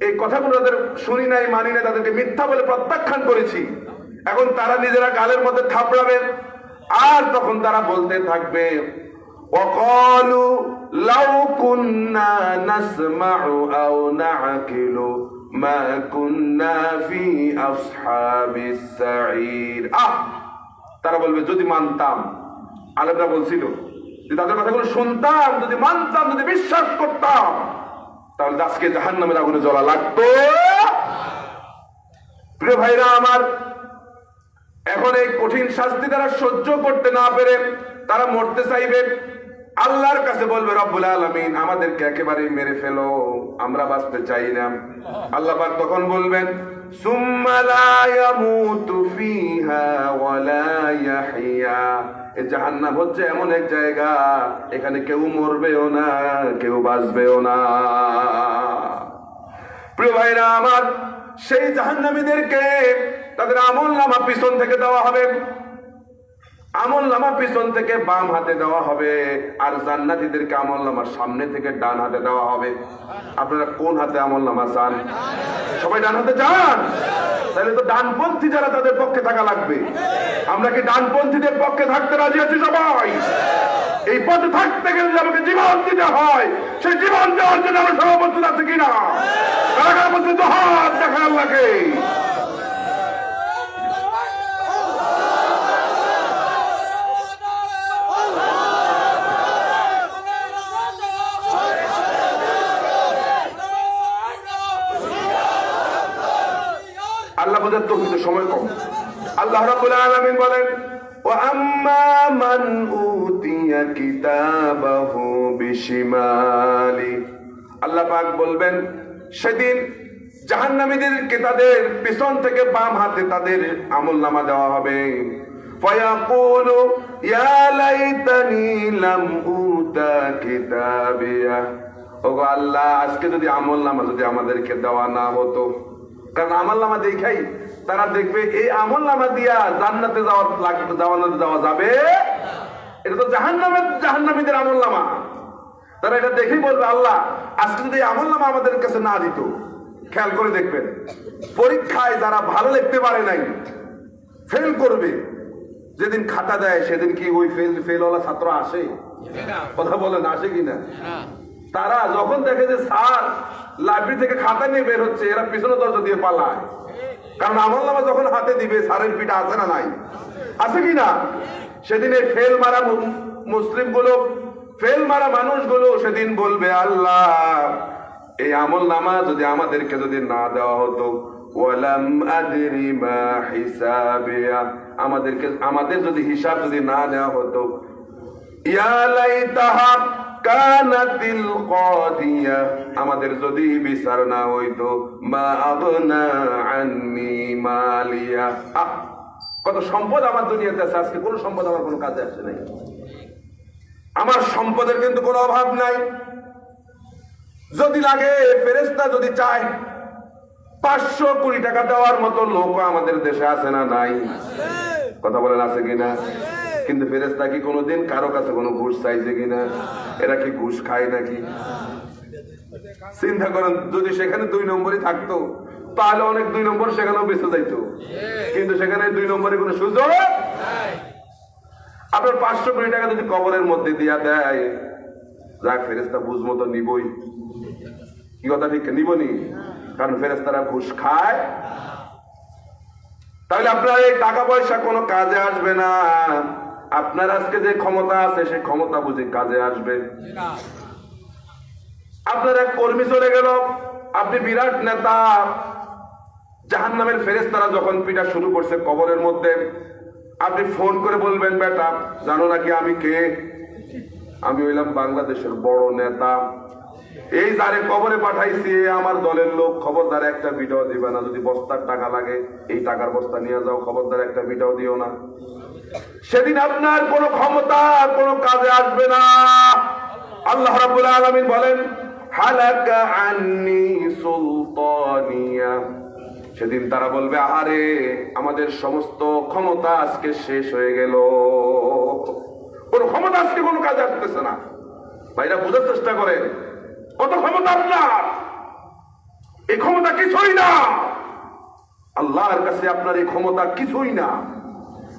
এই কথাগুলো তাদের শুনি নাই, মানি নাই, তাদেরকে মিথ্যা বলে প্রত্যাখ্যান করেছি। এখন তারা নিজেরা গালের মধ্যে থাপড়াবে, আর তখন তারা বলতে থাকবে, وقالوا لو كنا نسمع أو نعقل ما كنا في أصحاب السعير তারা বলবে যদি মানতাম, আলেমরা বলছিল যে তাদের কথাগুলো শুনতাম, যদি মানতাম, যদি বিশ্বাস করতাম, তাহলে আজকে জাহান্নামের আগুনে জ্বলা লাগতো। প্রিয় ভাইরা আমার, এখন এই কঠিন শাস্তি তারা সহ্য করতে না পেরে তারা মরতে চাইবে। আল্লাহর কাছে বলবে রব্বুল আলামিন আমাদেরকে একেবারে মেরে ফেলো, আমরা বাঁচতে চাই না। আল্লাহ পাক তখন বলবেন সুম্মা লা ইয়ামুতু ফিহা ওয়া লা ইয়াহইয়া। এই জাহান্নাম হচ্ছে এমন এক জায়গা, এখানে কেউ মরবেও না, কেউ বাঁচবেও না। প্রিয় ভাইরা আমার, সেই জাহান্নামীদেরকে তাদের আমলনামা পিছন থেকে দেওয়া হবে, আমলনামা পিছন থেকে বাম হাতে দেওয়া হবে, আর জান্নাতীদেরকে আমলনামা সামনে থেকে ডান হাতে দেওয়া হবে। আপনারা কোন হাতে আমলনামা চান? সবাই ডান হাতে চান? তাহলে তো ডানপন্থী যারা তাদের পক্ষে থাকা লাগবে। আমরা কি ডানপন্থীদের পক্ষে থাকতে রাজি আছি সবাই? এই পথে থাকতে গেলে যে আমাকে জীবন দিতে হয়, সেই জীবন দেওয়ার জন্য আমরা সভাপতি আছে কিনা? কারা পর্যন্ত হাত দেখা আল্লাহকে। আল্লাহ বোঝার তো কিন্তু সময় কম। আল্লাহ রাব্বুল আলামিন বলেন ওয়া আম্মা মান উতিয়া কিতাবাহু বিশিমালি। আল্লাহ পাক বলবেন সেদিন জাহান্নামীদেরকে তাদের পিছন থেকে বাম হাতে তাদের আমলনামা দেওয়া হবে। ফায়াকুলু ইয়া লাইতানি লাম উতা কিতাবিয়া। ওগো আল্লাহ, আজকে যদি আমলনামা যদি আমাদেরকে দেওয়া না হতো। কারণ আমলনামা দেখাই তারা দেখবে এই আমলনামা দিয়া জান্নাতে যাওয়া যাবে, এটা তো জাহান্নামীদের আমলনামা। তারা এটা দেখেই বলবে আল্লাহ, আজকে যদি আমলনামা আমাদের কাছে না দিত। খেয়াল করে দেখবেন, পরীক্ষায় যারা ভালো লিখতে পারে নাই, ফেল করবে, যেদিন খাতা দেয় সেদিন কি ওই ফেলওয়ালা ছাত্র আসে? কথা বলেন, আসে কিনা? তারা যখন দেখে যে স্যার লাইব্রেরি থেকে খাতা নিয়ে বের হচ্ছে, এরা পিছনে দরজা দিয়ে পালায়। কারণ আমলনামা যখন হাতে দিবে স্যারের পিঠা আছে না নাই? আছে কিনা? সেদিন এই ফেল মারা মুসলিম গুলো, ফেল মারা মানুষগুলো সেদিন বলবে আল্লাহ, এই আমলনামা যদি আমাদেরকে যদি না দেওয়া হতো, ওয়ালাম আদরি মা হিসাবিয়া, আমাদের যদি হিসাব যদি না দেওয়া হতো, ইয়া লাইতাহা কানাতিল কাদিয়া, আমাদের যদি বিচার না হইতো, মা আগনা আন্নি মালিয়া। কত সম্পদ আমার দুনিয়াতে আছে, আজকে কোন সম্পদ আমার কোনো কাজে আসে নাই। আমার সম্পদের কিন্তু কোনো অভাব নাই। যদি লাগে ফেরেশতা যদি চায় 500 কোটি টাকা দেওয়ার মতো লোক আমাদের দেশে আছে না নাই? কথা বলেন, আছে কিনা? কিন্তু ফেরেশতা কি কোনোদিন কারো কাছে কোনো ঘুষ চাইছে কিনা? এরা কি ঘুষ খায় নাকি? চিন্তা করেন, যদি সেখানে 2 নম্বরই থাকতো তাহলে অনেক 2 নম্বর সেখানেও বেঁচে যাইতো, কিন্তু সেখানে 2 নম্বরে কোনো সুযোগ। আপনার 500 কোটি টাকা যদি কবরের মধ্যে দিয়া দেয়, যাক ফেরেশতা বুঝ মতো নিবই। কি কথা ঠিক? নিবনি, কারণ ফেরেশতারা ঘুষ খায়। তাহলে আপনার এই টাকা পয়সা কোনো কাজে আসবে না। আপনার আজকে যে ক্ষমতা আছে সেই ক্ষমতা বুঝি কাজে আসবে? আপনার এক কর্মী চলে গেল, আপনি বিরাট নেতা, জাহান্নামের ফেরেশতারা যখন পিটা শুরু করছে কবরের মধ্যে, আপনি ফোন করে বলবেন বেটা জানো নাকি আমি কে? আমি হইলাম বাংলাদেশের বড় নেতা, এই যারে কবরে পাঠাইছি আমার দলের লোক, খবরদার একটা বিটাও দিবে না। যদি বস্তার টাকা লাগে এই টাকার বস্তা নিয়ে যাও, খবরদার একটা বিটাও দিও না। সেদিন আপনার কোনো ক্ষমতা কোনো কাজে আসবে না। আল্লাহ রাব্বুল আলামিন বলেন হালাকা আন্নি সুলতানিয়া। সেদিন তারা বলবে আহারে, আমাদের সমস্ত ক্ষমতা আজকে শেষ হয়ে গেল, কোন ক্ষমতা আজকে কোনো কাজে আসতেছে না। ভাইরা বোঝার চেষ্টা করেন, কত ক্ষমতা আপনার, এই ক্ষমতা কিছুই না। আল্লাহর কাছে আপনার এই ক্ষমতা কিছুই না।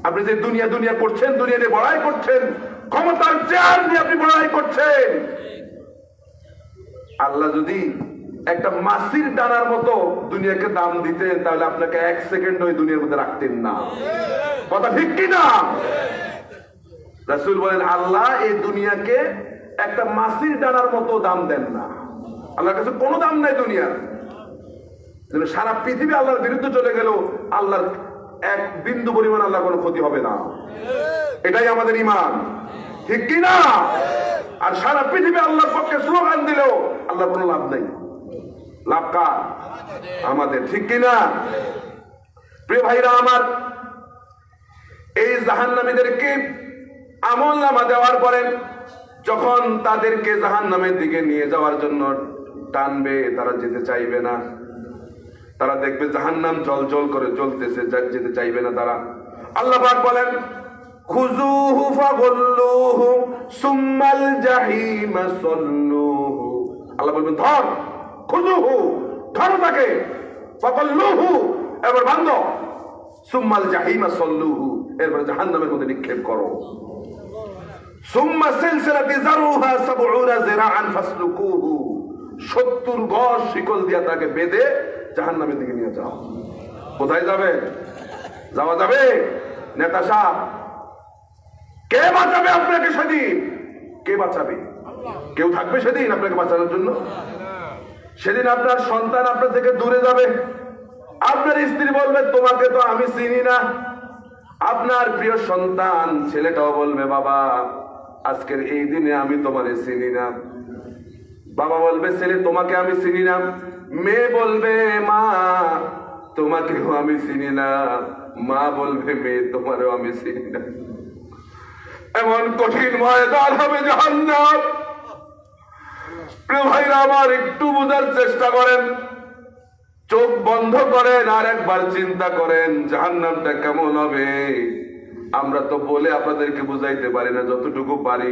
আপনি যে দুনিয়া করছেন, দুনিয়া নিয়ে বড়াই করছেন, ক্ষমতার চেয়ার নিয়ে আপনি লড়াই করছেন। আল্লাহ যদি একটা মাছির ডানার মতো দুনিয়াকে দাম দিতেন, তাহলে আপনাকে 1 সেকেন্ড ওই দুনিয়ার মধ্যে রাখতেন না। কথা ঠিক কিনা? রাসূল বলেন আল্লাহ এই দুনিয়াকে একটা মাছির ডানার মতো দাম দেন না। আল্লাহর কাছে কোনো দাম নাই দুনিয়ার। সারা পৃথিবী আল্লাহর বিরুদ্ধে চলে গেল, আল্লাহর 1 বিন্দু পরিমাণ আল্লাহর কোনো ক্ষতি হবে না। এটাই আমাদের ঈমান, ঠিক কিনা? আর সারা পৃথিবী আল্লাহর পক্ষে স্লোগান দিলেও আল্লাহর কোনো লাভ নাই। লাভ কার? আমাদের, ঠিক কিনা? প্রিয় ভাইরা আমার, এই জাহান্নামীদেরকে আমলনামা দেওয়ার পরে যখন তাদেরকে জাহান্নামের দিকে নিয়ে যাওয়ার জন্য টানবে, তারা যেতে চাইবে না। তারা দেখবে জাহান্নাম জ্বলজ্বল করে জ্বলতেছে, যেতে চাইবে না তারা। আল্লাহ পাক বলেন খুযুহু ফাগুল্লুহু সুম্মাল জাহিমা সাল্লুহু। আল্লাহ বলবেন ধর, খুযুহু ধরো তাকে, ফাগুল্লুহু এবার বাঁধো, সুম্মাল জাহিমা সাল্লুহু এরপর জাহান্নামের মধ্যে নিক্ষেপ করো। সুম্মা সিলসিলাতি যারুহা ৭০ যিরাআন ফাসলুকুহু ৭০ গজ শিকল দিয়ে তাকে বেঁধে জাহান্নামের দিকে নিয়ে যাও। কোথায় যাবে? যাওয়া যাবে? নেতা সাহেব, কে বাঁচাবে আপনাকে সেদিন? কে বাঁচাবে? কেউ থাকবে সেদিন আপনাকে বাঁচানোর জন্য? সেদিন আপনার সন্তান আপনার থেকে দূরে যাবে। আপনার স্ত্রী বলবে তোমাকে তো আমি চিনি না। আপনার প্রিয় সন্তান ছেলেটাও বলবে বাবা আজকের এই দিনে আমি তোমারে চিনি না। বাবা বলবে ছেলে তোমাকে আমি চিনি না। মেয়ে বলবে মা তোমাকেও আমি চিনি না। মা বলবে মেয়ে তোমারও আমি চিনি না। এমন কঠিন ময়দান হবে জাহান্নাম। প্রিয় ভাইরা আমার, একটু বোঝার চেষ্টা করেন, চোখ বন্ধ করেন আর একবার চিন্তা করেন জাহান্নামটা কেমন হবে। আমরা তো বলে আপনাদেরকে বুঝাইতে পারি না, যতটুকু পারি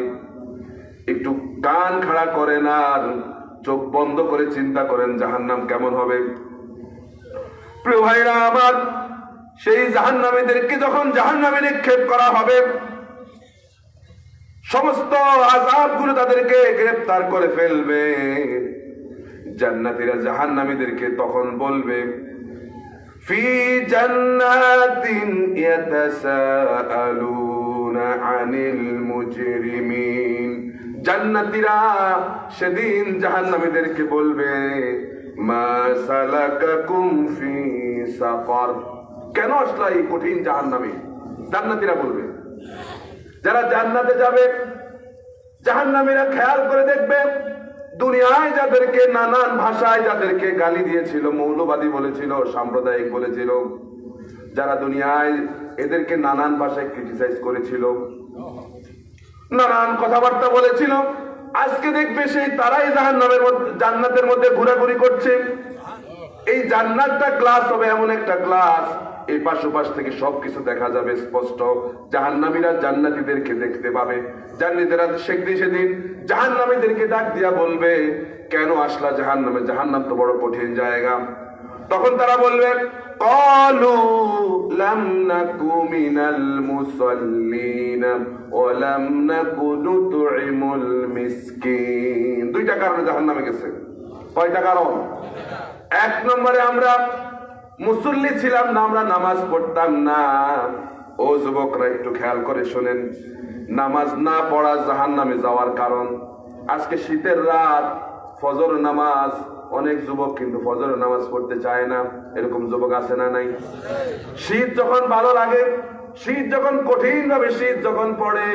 একটু কান খাড়া করেন আর চোখ বন্ধ করে চিন্তা করেন জাহান্নাম কেমন হবে। প্রিয় ভাইরা আমার, সেই জাহান্নামীদেরকে যখন জাহান্নামে নিক্ষেপ করা হবে, সমস্ত আযাবগুলো তাদেরকে গ্রেফতার করে ফেলবে। জান্নাতীরা জাহান্নামীদেরকে তখন বলবে ফি জান্নাতিন ইয়াতাসাআলুনা আনিল মুজরিমিন। জান্নাতীরা সেদিন জাহান্নামীদেরকে বলবে মা সালাকাকুম ফি সাকার। কেন আসলা এই কঠিন জাহান্নামে? জান্নাতীরা বলবে। যারা জান্নাতে যাবে জাহান্নামীরা খেয়াল করে দেখবে দুনিয়ায় যাদেরকে নানান ভাষায় যাদেরকে গালি দিয়েছিল, মৌলবাদী বলেছিল, সাম্প্রদায়িক বলেছিল, যারা দুনিয়ায় এদেরকে নানান ভাষায় ক্রিটিসাইজ করেছিল, নানান কথাবার্তা বলেছিল, আজকে দেখবে সেই তারাই জান্নাতের মধ্যে ঘোরাঘুরি করছে। এই জান্নাতটা গ্লাস হবে, এমন একটা গ্লাস এই পাশ থেকে সবকিছু দেখা যাবে স্পষ্ট। জাহান্নামীরা জান্নাতীদেরকে দেখতে পাবে। জান্নাতীরা সেদিন জাহান্নামীদেরকে ডাক দিয়া বলবে কেন আসলা জাহান্নামে? জাহান্নাম তো বড় কঠিন জায়গা। তখন তারা বলবে ক্বালু লাম নাকু মিনাল মুসাল্লিন ওয়া লাম নাকু নুতঈমুল মিসকিন। দুইটা কারণে জাহান্নামে গেছে। কয়টা কারণ? 1 নম্বরে আমরা মুসল্লি ছিলাম না, আমরা নামাজ পড়তাম না। ও যুবকরা একটু খেয়াল করে শোনেন, নামাজ না পড়া জাহান্নামে যাওয়ার কারণ। আজকে শীতের রাত, ফজর নামাজ, অনেক যুবক কিন্তু ফজর নামাজ পড়তে চায় না। এরকম যুবক আছে না নাই? শীত যখন ভালো লাগে, শীত যখন কঠিন ভাবে শীত যখন পড়ে,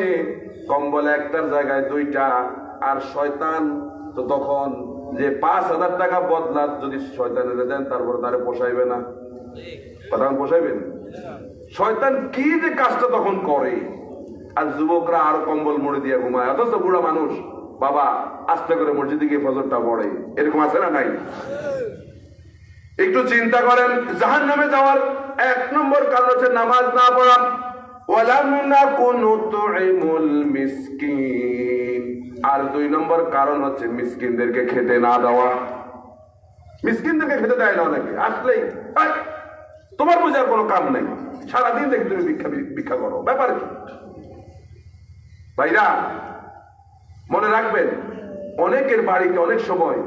কম্বল একটার জায়গায় 2টা, আর শয়তান তো তখন যে 5,000 টাকা বদলা যদি শয়তানের দেন তারপর তারে পোষাইবে না। কথা পোষাইবেন? শয়তান কি যে কাজটা তখন করে, আর যুবকরা আর কম্বল মুড়ে দিয়ে ঘুমায়। অথচ বুড়া মানুষ বাবা আস্তে করে মসজিদে গিয়ে ফজরটা পড়ে। এরকম আছে না নাই? একটু চিন্তা করেন, জাহান্নামে যাওয়ার 1 নম্বর কারণ হচ্ছে নামাজ না পড়া। ওয়ালাম নাকু নুতঈমুল মিসকিন। আর 2 নম্বর কারণ হচ্ছে মিসকিনদেরকে খেতে না দেওয়া। মিসকিনদেরকে খেতে দেয় না অনেকে। আসলেই তোমার বোঝার কোনো কাম নাই, সারাদিন দেখি তুমি ভিক্ষা করো, ব্যাপার কি? ভাইরা মনে রাখবেন, অনেকের বাড়িতে অনেক সময়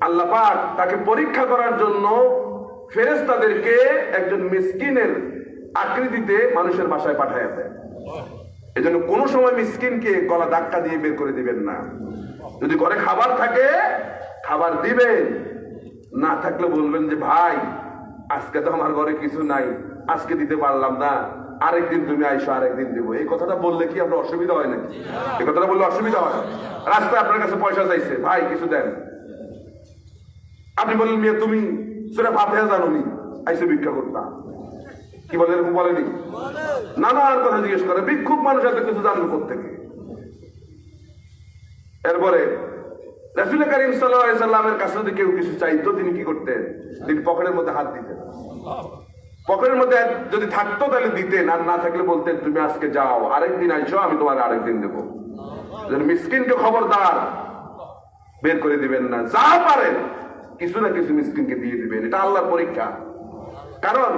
আল্লাহ পাক তাকে পরীক্ষা করার জন্য ফেরেশতাদেরকে একজন মিসকিনের আকৃতিতে মানুষের বাসায় পাঠায় দেয়। এজন্য কোনো সময় মিসকিনকে গলা ধাক্কা দিয়ে বের করে দিবেন না। যদি ঘরে খাবার থাকে খাবার দিবেন, না থাকলে বলবেন যে ভাই আজকে তো আমার ঘরে কিছু নাই, আজকে দিতে পারলাম না, আরেকদিন তুমি আইসো, আরেকদিন দেবো। এই কথাটা বললে কি আপনার অসুবিধা হয় নাকি? এই কথাটা বললে অসুবিধা হয়? রাস্তায় আপনার কাছে পয়সা চাইছে, ভাই কিছু দেন, আপনি বললেন মিয়া তুমি সূরা ফাতিহা জানোনি, আইসে ভিক্ষা করতাম, কি বলে? এরকম বলেনি? নানান কথা জিজ্ঞেস করে। ভিক্ষুক মানুষ এত কিছু জানবে কোত্থেকে? এরপরে রাসূল করিম সাল্লাল্লাহু আলাইহি সাল্লামের কাছে যদি কেউ কিছু চাইতো, তিনি কি করতেন? তিনি পকেটের মধ্যে হাত দিতেন। পকেটের মধ্যে যদি থাকতো তাহলে দিতেন, আর না থাকলে বলতেন তুমি আজকে যাও, আরেকদিন আইসো, আমি তোমার আরেকদিন দেবো। মিসকিনকে খবরদার বের করে দিবেন না। যা পারেন কিছু না কিছু মিসকিনকে দিয়ে দিবেন। এটা আল্লাহর পরীক্ষা। কারণ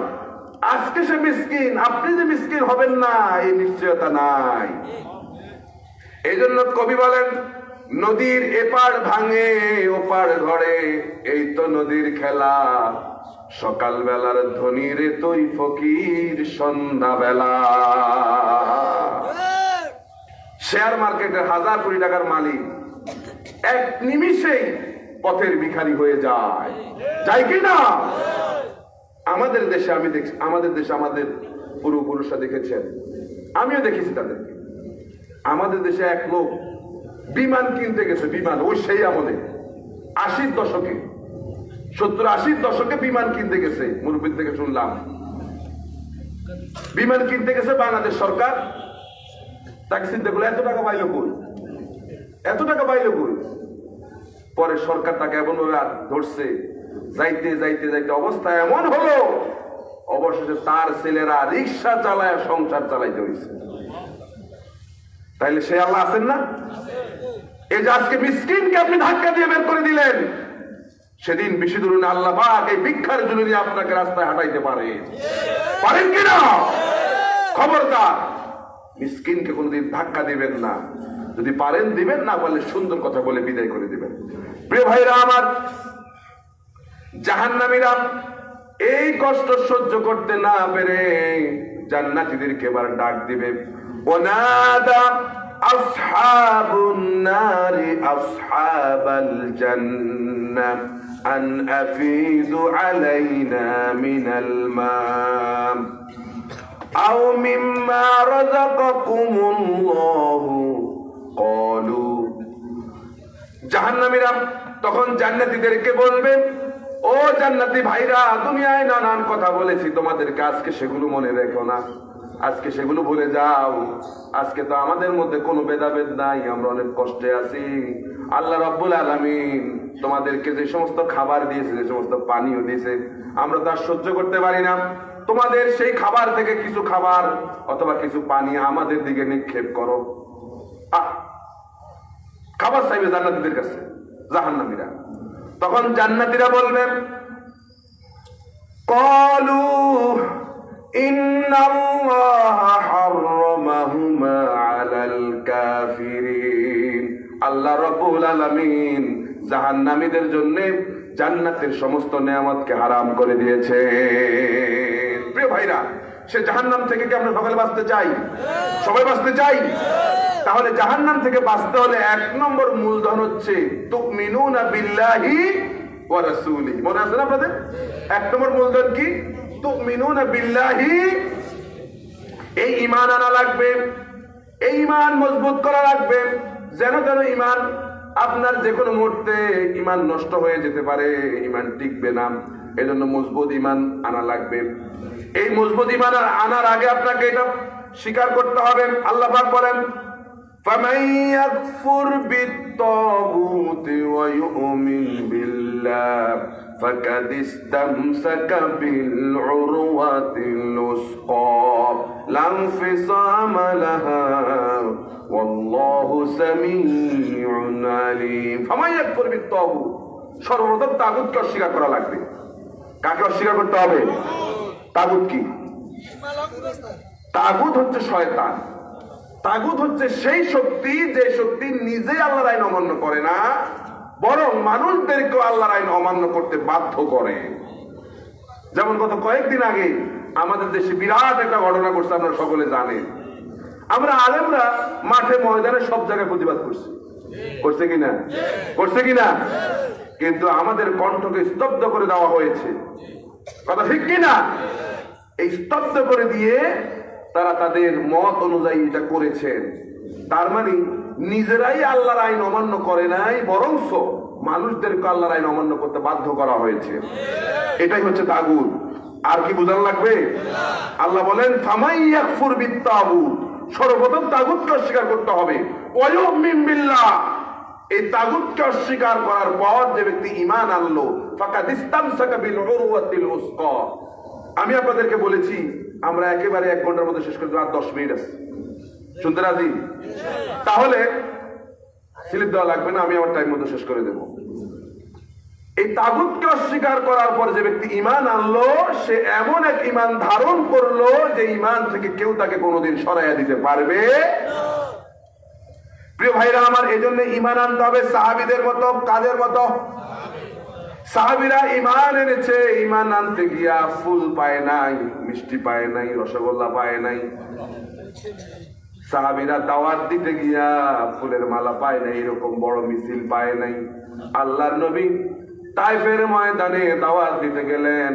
আজকে সে মিসকিন, আপনি যে মিসকিন হবেন না এই নিশ্চয়তা নাই। এই জন্য কবি বলেন, নদীর এপার ভাঙে ওপার ঘরে, এই তো নদীর খেলা, সকাল বেলার ধনী রে তুই ফকির সন্ধ্যা বেলা। শেয়ার মার্কেটের 1000 কোটি টাকার মালিক এক নিমিষেই পথের ভিখারি হয়ে যায়, যায় কি না? আমাদের দেশে আমি দেখছি, আমাদের দেশে আমাদের পূর্বপুরুষরা দেখেছেন, আমিও দেখেছি তাদেরকে। আমাদের দেশে এক লোক বিমান কিনতে গেছে, বিমান, ওই সেই আমলে 80-র দশকে, 70-80-র দশকে বিমান কিনতে গেছে। মুরব্বীর থেকে শুনলাম বিমান কিনতে গেছে বাংলাদেশ সরকার। তাকে চিন্তা করলো এত টাকা পাইল কই, এত টাকা পাইল কই? পরে সরকার তাকে এমন ধরছে, যাইতে যাইতে যাইতে অবস্থা এমন হলো, অবশেষে তার ছেলেরা রিক্সা চালায় সংসার চালাইতে হয়েছে। তাইলে সে আল্লাহ আছেন না? এই যে আজকে মিসকিনকে আপনি ধাক্কা দিয়ে বের করে দিলেন, সেদিন বেশি দূর না আল্লাহ পাক এই ভিক্ষার জন্য আপনাকে রাস্তায় হাঁটাইতে পারেন কিনা? খবরদার মিসকিনকে কোনোদিন ধাক্কা দিবেন না। যদি পারেন দিবেন, না পারলে সুন্দর কথা বলে বিদায় করে দিবেন। প্রিয় ভাইরা আমার, জাহান্নামীরা এই কষ্ট সহ্য করতে না পেরে জান্নাতীদেরকে এবার ডাক দিবে, ওয়ানাদা আসহাবুন নারি আসহাবাল জান্নাহ আন আফিদু আলাইনা মিনাল মা আও মিম্মা রাযাকাকুমুল্লাহু ক্বালু। জাহান্নামীরা তখন জান্নাতীদেরকে বলবে, ও জান্নাতি ভাইরা, দুনিয়ায় নানান কথা বলেছি তোমাদেরকে, আজকে সেগুলো মনে রেখো না, আজকে সেগুলো ভুলে যাও। আজকে তো আমাদের মধ্যে কোনো ভেদাভেদ নাই, আমরা অনেক কষ্টে আছি। আল্লাহ রাব্বুল আলামিন তোমাদেরকে যে সমস্ত খাবার দিয়েছে, যে সমস্ত পানীয় দিয়েছে, আমরা তা সহ্য করতে পারি না। তোমাদের সেই খাবার থেকে কিছু খাবার অথবা কিছু পানি আমাদের দিকে নিক্ষেপ করো। খাবার চাইবে জান্নাতীদের কাছে জাহান্নামীরা। তখন জান্নাতীরা বলবেন, ক্বালু ইন্নাল্লাহা হাররামাহুমা আলাল কাফিরিন। আল্লাহ রাব্বুল আলামিন জাহান্নামীদের জন্য জান্নাতের সমস্ত নেয়ামতকে হারাম করে দিয়েছে। প্রিয় ভাইরা, সে জাহান্নাম থেকে কি আমরা সকালে বাঁচতে চাই? সবাই বাঁচতে চাই? তাহলে জাহান্নাম থেকে বাঁচতে হলে 1 নম্বর মূলধন হচ্ছে তুমিনুনা বিল্লাহি ওয়া রাসূলিহি। মনে আছে না আপনাদের? 1 নম্বর মূলধন কি? তুমিনুনা বিল্লাহি। এই ঈমান আনা লাগবে, এই ঈমান মজবুত করা লাগবে। যেন ঈমান আপনার যে কোনো মুহূর্তে ঈমান নষ্ট হয়ে যেতে পারে, ঈমান টিকবে না। এজন্য মজবুত ঈমান আনা লাগবে। এই মজবুত ঈমান আনার আগে আপনাকে এটা স্বীকার করতে হবে। আল্লাহ পাক বলেন, فَمَنْ يَكْفُرْ بِالطَّاغُوتِ وَيُؤْمِنْ بِاللَّهِ فَقَدِ اسْتَمْسَكَ بِالْعُرْوَةِ الْوُثْقَى لَا انفِصَامَ لَهَا وَاللَّهُ سَمِيعٌ عَلِيمٌ। فَمَنْ يَكْفُرْ بِالطَّاغُوتِ, সর্বপ্রথম তাগুতকে অস্বীকার করা লাগবে। কাকে অস্বীকার করতে হবে? তাগুত কি? তাগুত হচ্ছে শয়তান। তাগুত হচ্ছে সেই শক্তি যে শক্তি নিজে আল্লাহর আইন অমান্য করে না, বরং মানুষদেরকেও আল্লাহর আইন অমান্য করতে বাধ্য করে। যেমন গত কয়েকদিন আগে আমাদের দেশে বিরাট একটা ঘটনা করছে, আপনারা সকলে জানেন। আমরা আলেমরা মাঠে ময়দানে সব জায়গায় প্রতিবাদ করছি, করছে কিনা? কিন্তু আমাদের কণ্ঠকে স্তব্ধ করে দেওয়া হয়েছে, কথা ঠিক কিনা? এই স্তব্ধ করে দিয়ে তারা তাদের মত অনুযায়ী এটা করেছেন। তার মানে নিজেরাই আল্লাহর আইন অমান্য করে নাই, বরংস মানুষদেরকে আল্লাহর আইন অমান্য করতে বাধ্য করা হয়েছে। এটাই হচ্ছে তাগুত। আর কি বুঝানো লাগবে? আল্লাহ বলেন ফামাই ইয়াকফুর বিত্তাগুত, সর্বপ্রথম তাগুতকে অস্বীকার করতে হবে। ওয়ায়ুমিন বিল্লাহ, এই তাগুতকে অস্বীকার করার পর যে ব্যক্তি ঈমান আনলো, ফাকাদ ইসতামসাকা বিল উরওয়াতিল উসকা। আমি আপনাদেরকে বলেছি আমরা একেবারে 1 ঘন্টার মধ্যে শেষ করে দেব, আর 10 মিনিট আছে। শুনতে রাজি? তাহলে স্লিপ দেওয়া লাগবে না, আমি আমার টাইম মতো শেষ করে দেব। এই তাগুতকে অস্বীকার করার পর যে ব্যক্তি ঈমান আনলো, সে এমন এক ঈমান ধারণ করলো যে ঈমান থেকে কেউ তাকে কোনোদিন সরাইয়া দিতে পারবে। প্রিয় ভাইরা আমার, এজন্য ঈমান আনতে হবে সাহাবীদের মতো। কাদের মতো? সাহাবীরা ঈমান এনেছে, ঈমান আনতে গিয়া ফুল পায় নাই, মিষ্টি পায় নাই, রসগোল্লা পায় নাই। সাহাবীরা দাওয়াত দিতে গিয়া ফুলের মালা পায় নাই, এরকম বড় মিছিল পায় নাই। আল্লাহর নবী তাইফের ময়দানে দাওয়াত দিতে গেলেন,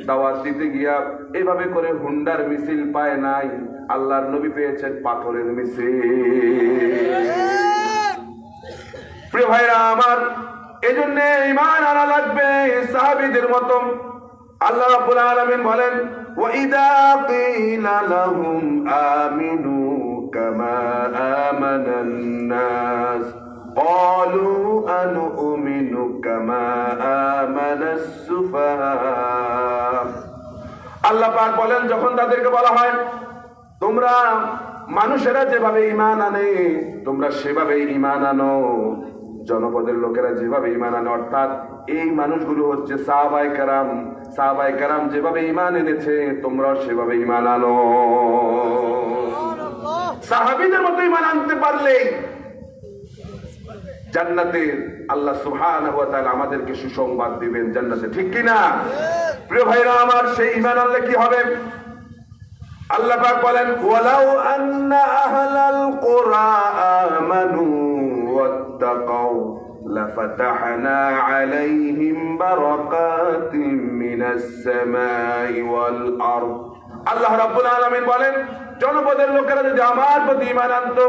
দাওয়াত দিতে গিয়া এভাবে করে হুন্ডার মিছিল পায় নাই, আল্লাহর নবী পেয়েছেন পাথরের মিছিল। প্রিয় ভাইরা আমার, এজন্য ঈমান আনা লাগবে সাহাবীদের মতো। আল্লাহ রাব্বুল আলামিন বলেন ওয়াইদা কিলা লাহুম আমিনু কামা আমানান নাস ক্বালু আনুমিনু কামা আমানাস সুফাহা। আল্লাহ পাক বলেন যখন তাদেরকে বলা হয় তোমরা মানুষেরা যেভাবে ঈমান আনে তোমরা সেভাবে ঈমান আনো, জনপদের লোকেরা যেভাবে ঈমান আনে, অর্থাৎ এই মানুষগুলো হচ্ছে সাহাবায়ে কেরাম। সাহাবায়ে কেরাম যেভাবে ঈমান এনেছে তোমরা সেভাবে ঈমান আনো। সাহাবীদের মতো ঈমান আনতে পারলেই জান্নাতে আল্লাহ সুবহানাহু ওয়া তাআলা আমাদেরকে সুসংবাদ দিবেন জান্নাতে, ঠিক কি না? প্রিয় ভাইরা আমার, সেই ঈমান আনলে কি হবে? আল্লাহ পাক বলেন ওয়ালাউ আন্না আহলাল কুরা আমানু ওয়াত্তাকাউ লাফাতাহনা আলাইহিম বারাকাতিম মিনাস সামাই ওয়াল আরদ। আল্লাহ রাব্বুল আলামিন বলেন জনপদের লোকেরা যদি আমার প্রতি ঈমান আনত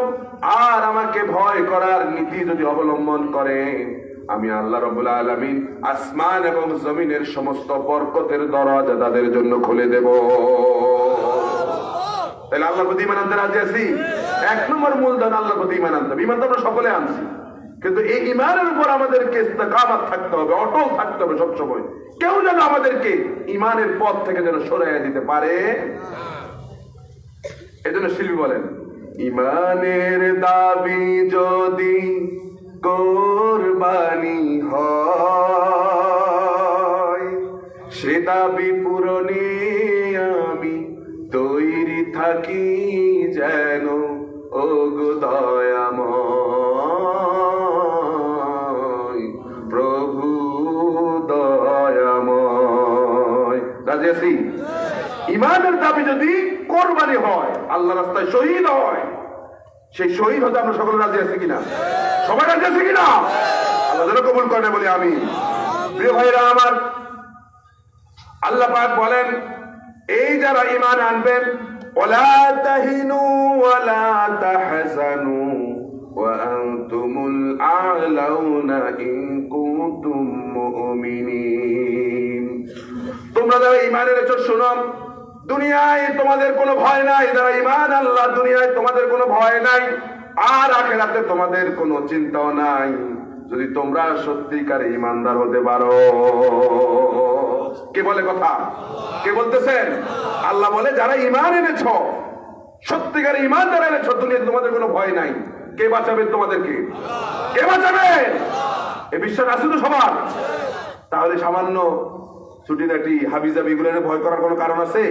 আর আমাকে ভয় করার নীতি যদি অবলম্বন করে, আমি আল্লাহ রাব্বুল আলামিন আসমান এবং জমিনের সমস্ত বরকতের দরজা তাদের জন্য খুলে দেব। তাহলে আল্লাহর প্রতি ঈমান আনতে রাজি আছি? 1 নম্বর মূলধন আল্লাহর প্রতি ঈমান আনতে হবে। ঈমান তো আমরা সকলে আনছি, কিন্তু এই ঈমানের উপর আমাদেরকে ইস্তেকামাত থাকতে হবে, অটল থাকতে হবে সবসময়। কেউ যেন আমাদেরকে ঈমানের পথ থেকে যেন সরাইয়া দিতে পারে। এজন্য শিল্পী বলেন ঈমানের দাবি যদি কোরবানি হয়, সে দাবি পূরণে আমি তৈরি থাকি যেন ওগো দয়াময় প্রভু দয়াময়। রাজি আছি? ঈমানের দাবি যদি কোরবানি হয়, আল্লাহ রাস্তায় শহীদ হয়, সেই শহীদ হতে আমরা সকলে রাজি আছি কিনা? সবাই রাজি আছে কিনা? আল্লাহ যেন কবুল করে বলি আমি। প্রিয় ভাইরা আমার, আল্লাহ পাক বলেন এই যারা ঈমান আনবেন ওয়ালা তাহিনু ওয়ালা তাহজানু ওয়া আনতুমুল আ'লাউনা ইন কুনতুম মুমিনিন। তোমরা যারা ঈমান এনেছো শোনো, দুনিয়ায় তোমাদের কোনো ভয় নাই। যারা ঈমান আল্লাহ, দুনিয়ায় তোমাদের কোনো ভয় নাই, আর আখিরাতে তোমাদের কোনো চিন্তাও নাই, যদি তোমরা সত্যিকার ঈমানদার হতে পারো। কে বলে কথা? কে বলতেছেন? আল্লাহ বলে যারা ঈমান এনেছো, সত্যিকার ঈমান যারা এনেছো, দুনিয়াতে তোমাদের কোনো ভয় নাই। কে বাঁচাবে তোমাদেরকে? কে বাঁচাবে? এই বিশ্বাস আছে তো সবার? তাহলে সামান্য ছুটিদাটি হাবিজাবি এগুলো ভয় করার কোনো কারণ আছে?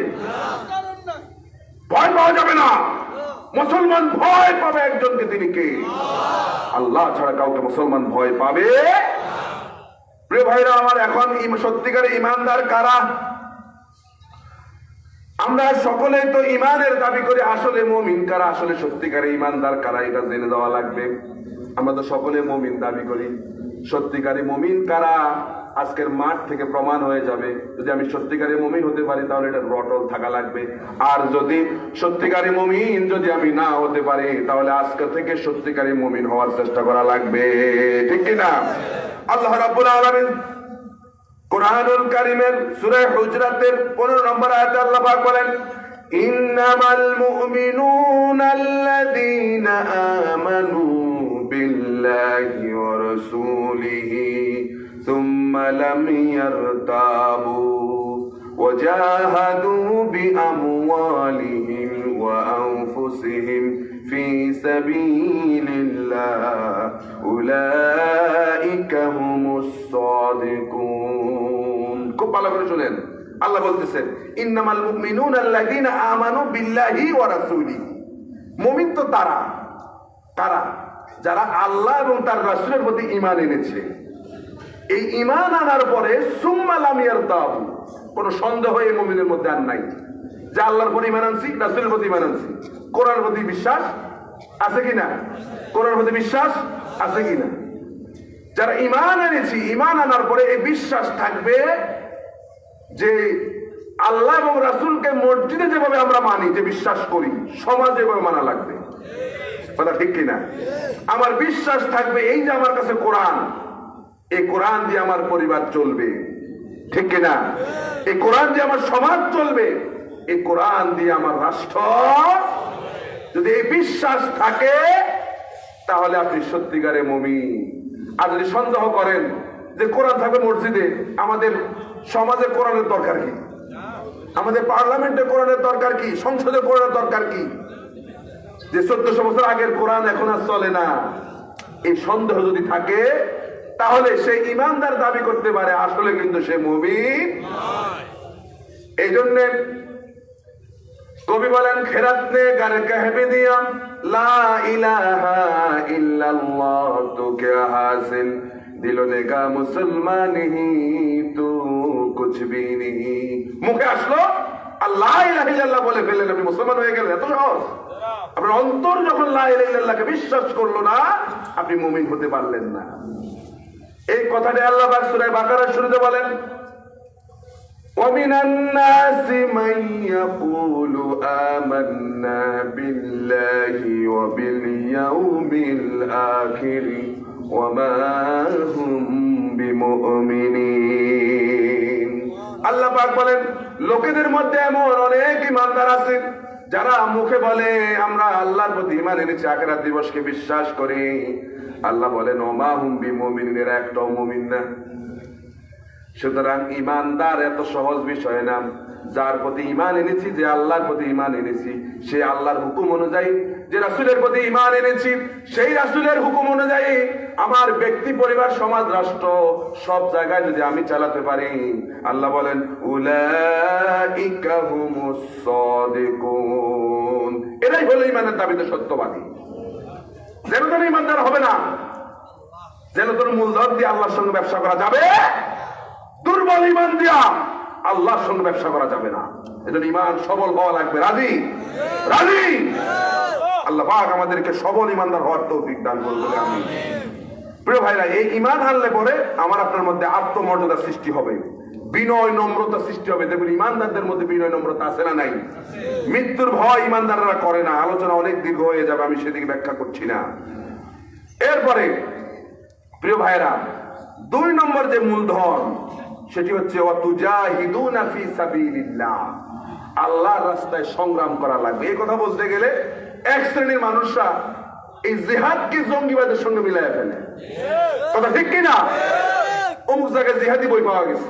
ভয় পাওয়া যাবে না। মুসলমান ভয় পাবে একজনকে, তিনি কে? আল্লাহ ছাড়া কাউকে মুসলমান ভয় পাবে। প্রিয় ভাইরা আমার, এখন সত্যিকারে ইমানদার কারা? আমরা সকলেই তো ইমানের দাবি করি, আসলে মুমিন কারা, আসলে সত্যিকারে ইমানদার কারা, এটা জেনে দেওয়া লাগবে। আমরা তো সকলে মুমিন দাবি করি, সত্যিকারে মুমিন কারা আজকের মাঠ থেকে প্রমাণ হয়ে যাবে। যদি আমি সত্যিকারে মুমিন হতে পারি তাহলে এটা রটল থাকা লাগবে। আর যদি সত্যিকারে মুমিন যদি আমি না হতে পারি তাহলে আজকে থেকে সত্যিকারে মুমিন হওয়ার চেষ্টা করা লাগবে, ঠিক কিনা? আল্লাহ রাব্বুল আলামিন কুরআনুল কারীমের সূরা হুজরাতের 15 নম্বর আয়াতে আল্লাহ পাক বলেন, ইন্নামাল মুমিনুনা আল্লাযীনা আমানু বিল্লাহি ওয়া রাসূলিহি সুম্মা লাম ইয়ারতাবু ওয়া জাহাদু বিআমওয়ালিহিম ওয়া আনফুসিহিম ফি সাবিলিল্লাহ উলাইকা হুমুস সাদিকুন। খুব ভালো করে শুনেন, আল্লাহ বলতেছেন ইন্নামাল মুমিনুনা আল্লাযীনা আমানু বিল্লাহি ওয়া রাসূলিহি। মুমিন তো তারা যারা আল্লাহ এবং তার রাসূলের প্রতি ঈমান এনেছে। এই ঈমান আনার পরে সুম্মা লাম ইয়ারতাবু, কোনো সন্দেহ এই মুমিনের মধ্যে আর নাই যে আল্লাহর প্রতি ঈমান আনছি, রাসূলের প্রতি ঈমান আনছি, কোরআনের প্রতি বিশ্বাস আছে কিনা, কোরআনের প্রতি বিশ্বাস আছে কিনা। যারা ঈমান এনেছি, ঈমান আনার পরে এই বিশ্বাস থাকবে যে আল্লাহ এবং রাসূলকে মসজিদে যেভাবে আমরা মানি, যে বিশ্বাস করি, সমাজে যেভাবে মানা লাগবে, কথা ঠিক কিনা? আমার বিশ্বাস থাকবে এই যে আমার কাছে কোরআন, এই কোরআন দিয়ে আমার পরিবার চলবে, ঠিক কিনা? এই কোরআন দিয়ে আমার সমাজ চলবে, এই কোরআন দিয়ে আমার রাষ্ট্র। যদি এই বিশ্বাস থাকে তাহলে আপনি সত্যিকারে মুমিন। আর যদি সন্দেহ করেন যে কোরআন থাকবে মসজিদে, আমাদের সমাজে কোরআনের দরকার কি, আমাদের পার্লামেন্টে কোরআনের দরকার কি, সংসদে কোরআনের দরকার কি, যে 1400 বছর আগের কোরআন এখন আর চলে না, এই সন্দেহ যদি থাকে তাহলে সে ইমানদার দাবি করতে পারে, আসলে কিন্তু সে মুমিন। এই জন্য কবি বলেন, খেরাত নে গার कहबे दिया ला इलाहा इल्लल्लाह तो क्या हासिल दिलो ने का मुसलमान ही तो कुछ भी नहीं। মুখে আসলো আল্লাহ ইলাহা ইল্লাল্লাহ বলে ফেললেন, আপনি মুসলমান হয়ে গেলেন, এত সহজ। আপনার অন্তর যখন লা ইলাহা ইল্লাল্লাহকে বিশ্বাস করলো না, আপনি মুমিন হতে পারলেন না। এই কথাটি আল্লাহ পাক সূরা বাকারার শুরুতে বলেন, وَمِنَ النَّاسِ مَن يَقُولُ آمَنَّا بِاللَّهِ وَبِالْيَوْمِ الْآخِرِ وَمَا هُمْ بِمُؤْمِنِينَ। আল্লাহ পাক বলেন, লোকেদের মধ্যে এমন অনেক ঈমানদার আছে যারা মুখে বলে আমরা আল্লাহর প্রতি ঈমান এনেছি, আখিরাত দিবসকে বিশ্বাস করি। আল্লাহ বলেন ওমা হুম বিমুমিনিন, এরা একটাও মুমিন না। সুতরাং ইমানদার এত সহজ বিষয় না। যার প্রতি ঈমান এনেছি, যে আল্লাহর প্রতি ঈমান এনেছি, সে আল্লাহর হুকুম অনুযায়ী, যে রাসূলের প্রতি ঈমান এনেছি সেই রাসূলের হুকুম অনুযায়ী আমার ব্যক্তি, পরিবার, সমাজ, রাষ্ট্র সব জায়গায় যদি আমি চালাতে পারি, আল্লাহ বলেন উলাইকা হুমুস সাদিকুন, এরাই হলো ঈমানের দাবিতে সত্যবাদী। যেন তোর ঈমানদার হবে না, যেন তোর মূলধন দিয়ে আল্লাহর সঙ্গে ব্যবসা করা যাবে, দুর্বল ঈমান দিয়া আল্লাহর সঙ্গে ব্যবসা করা যাবে না। এজন্য ঈমান সবল হওয়া লাগবে। রাজি? রাজি? আল্লাহ পাক আমাদেরকে সবল ঈমানদার হওয়ার তৌফিক দান করুন বলে আমিন। প্রিয় ভাইরা, এই ঈমান আনলে পরে আমার আপনার মধ্যে আত্মমর্যাদা সৃষ্টি হবে, বিনয় নম্রতা সৃষ্টি হবে। দেখুন ঈমানদারদের মধ্যে বিনয় নম্রতা আছে না নাই? মৃত্যুর ভয় ঈমানদাররা করে না। আলোচনা অনেক দীর্ঘ হয়ে যাবে, আমি সেদিকে ব্যাখ্যা করছি না। এরপরে প্রিয় ভাইরা, 2 নম্বর যে মূলধন, সেটি হচ্ছে ওয়াতুজাহিদুনা ফি সাবিলিল্লাহ, আল্লাহর রাস্তায় সংগ্রাম করা লাগবে। এই কথা বলতে গেলে এক শ্রেণীর মানুষরা এই জিহাদকে জঙ্গিবাদের সঙ্গে মিলাইয়া ফেলে, কথা ঠিক কিনা? অমুক জায়গায় জিহাদি বই পাওয়া গেছে।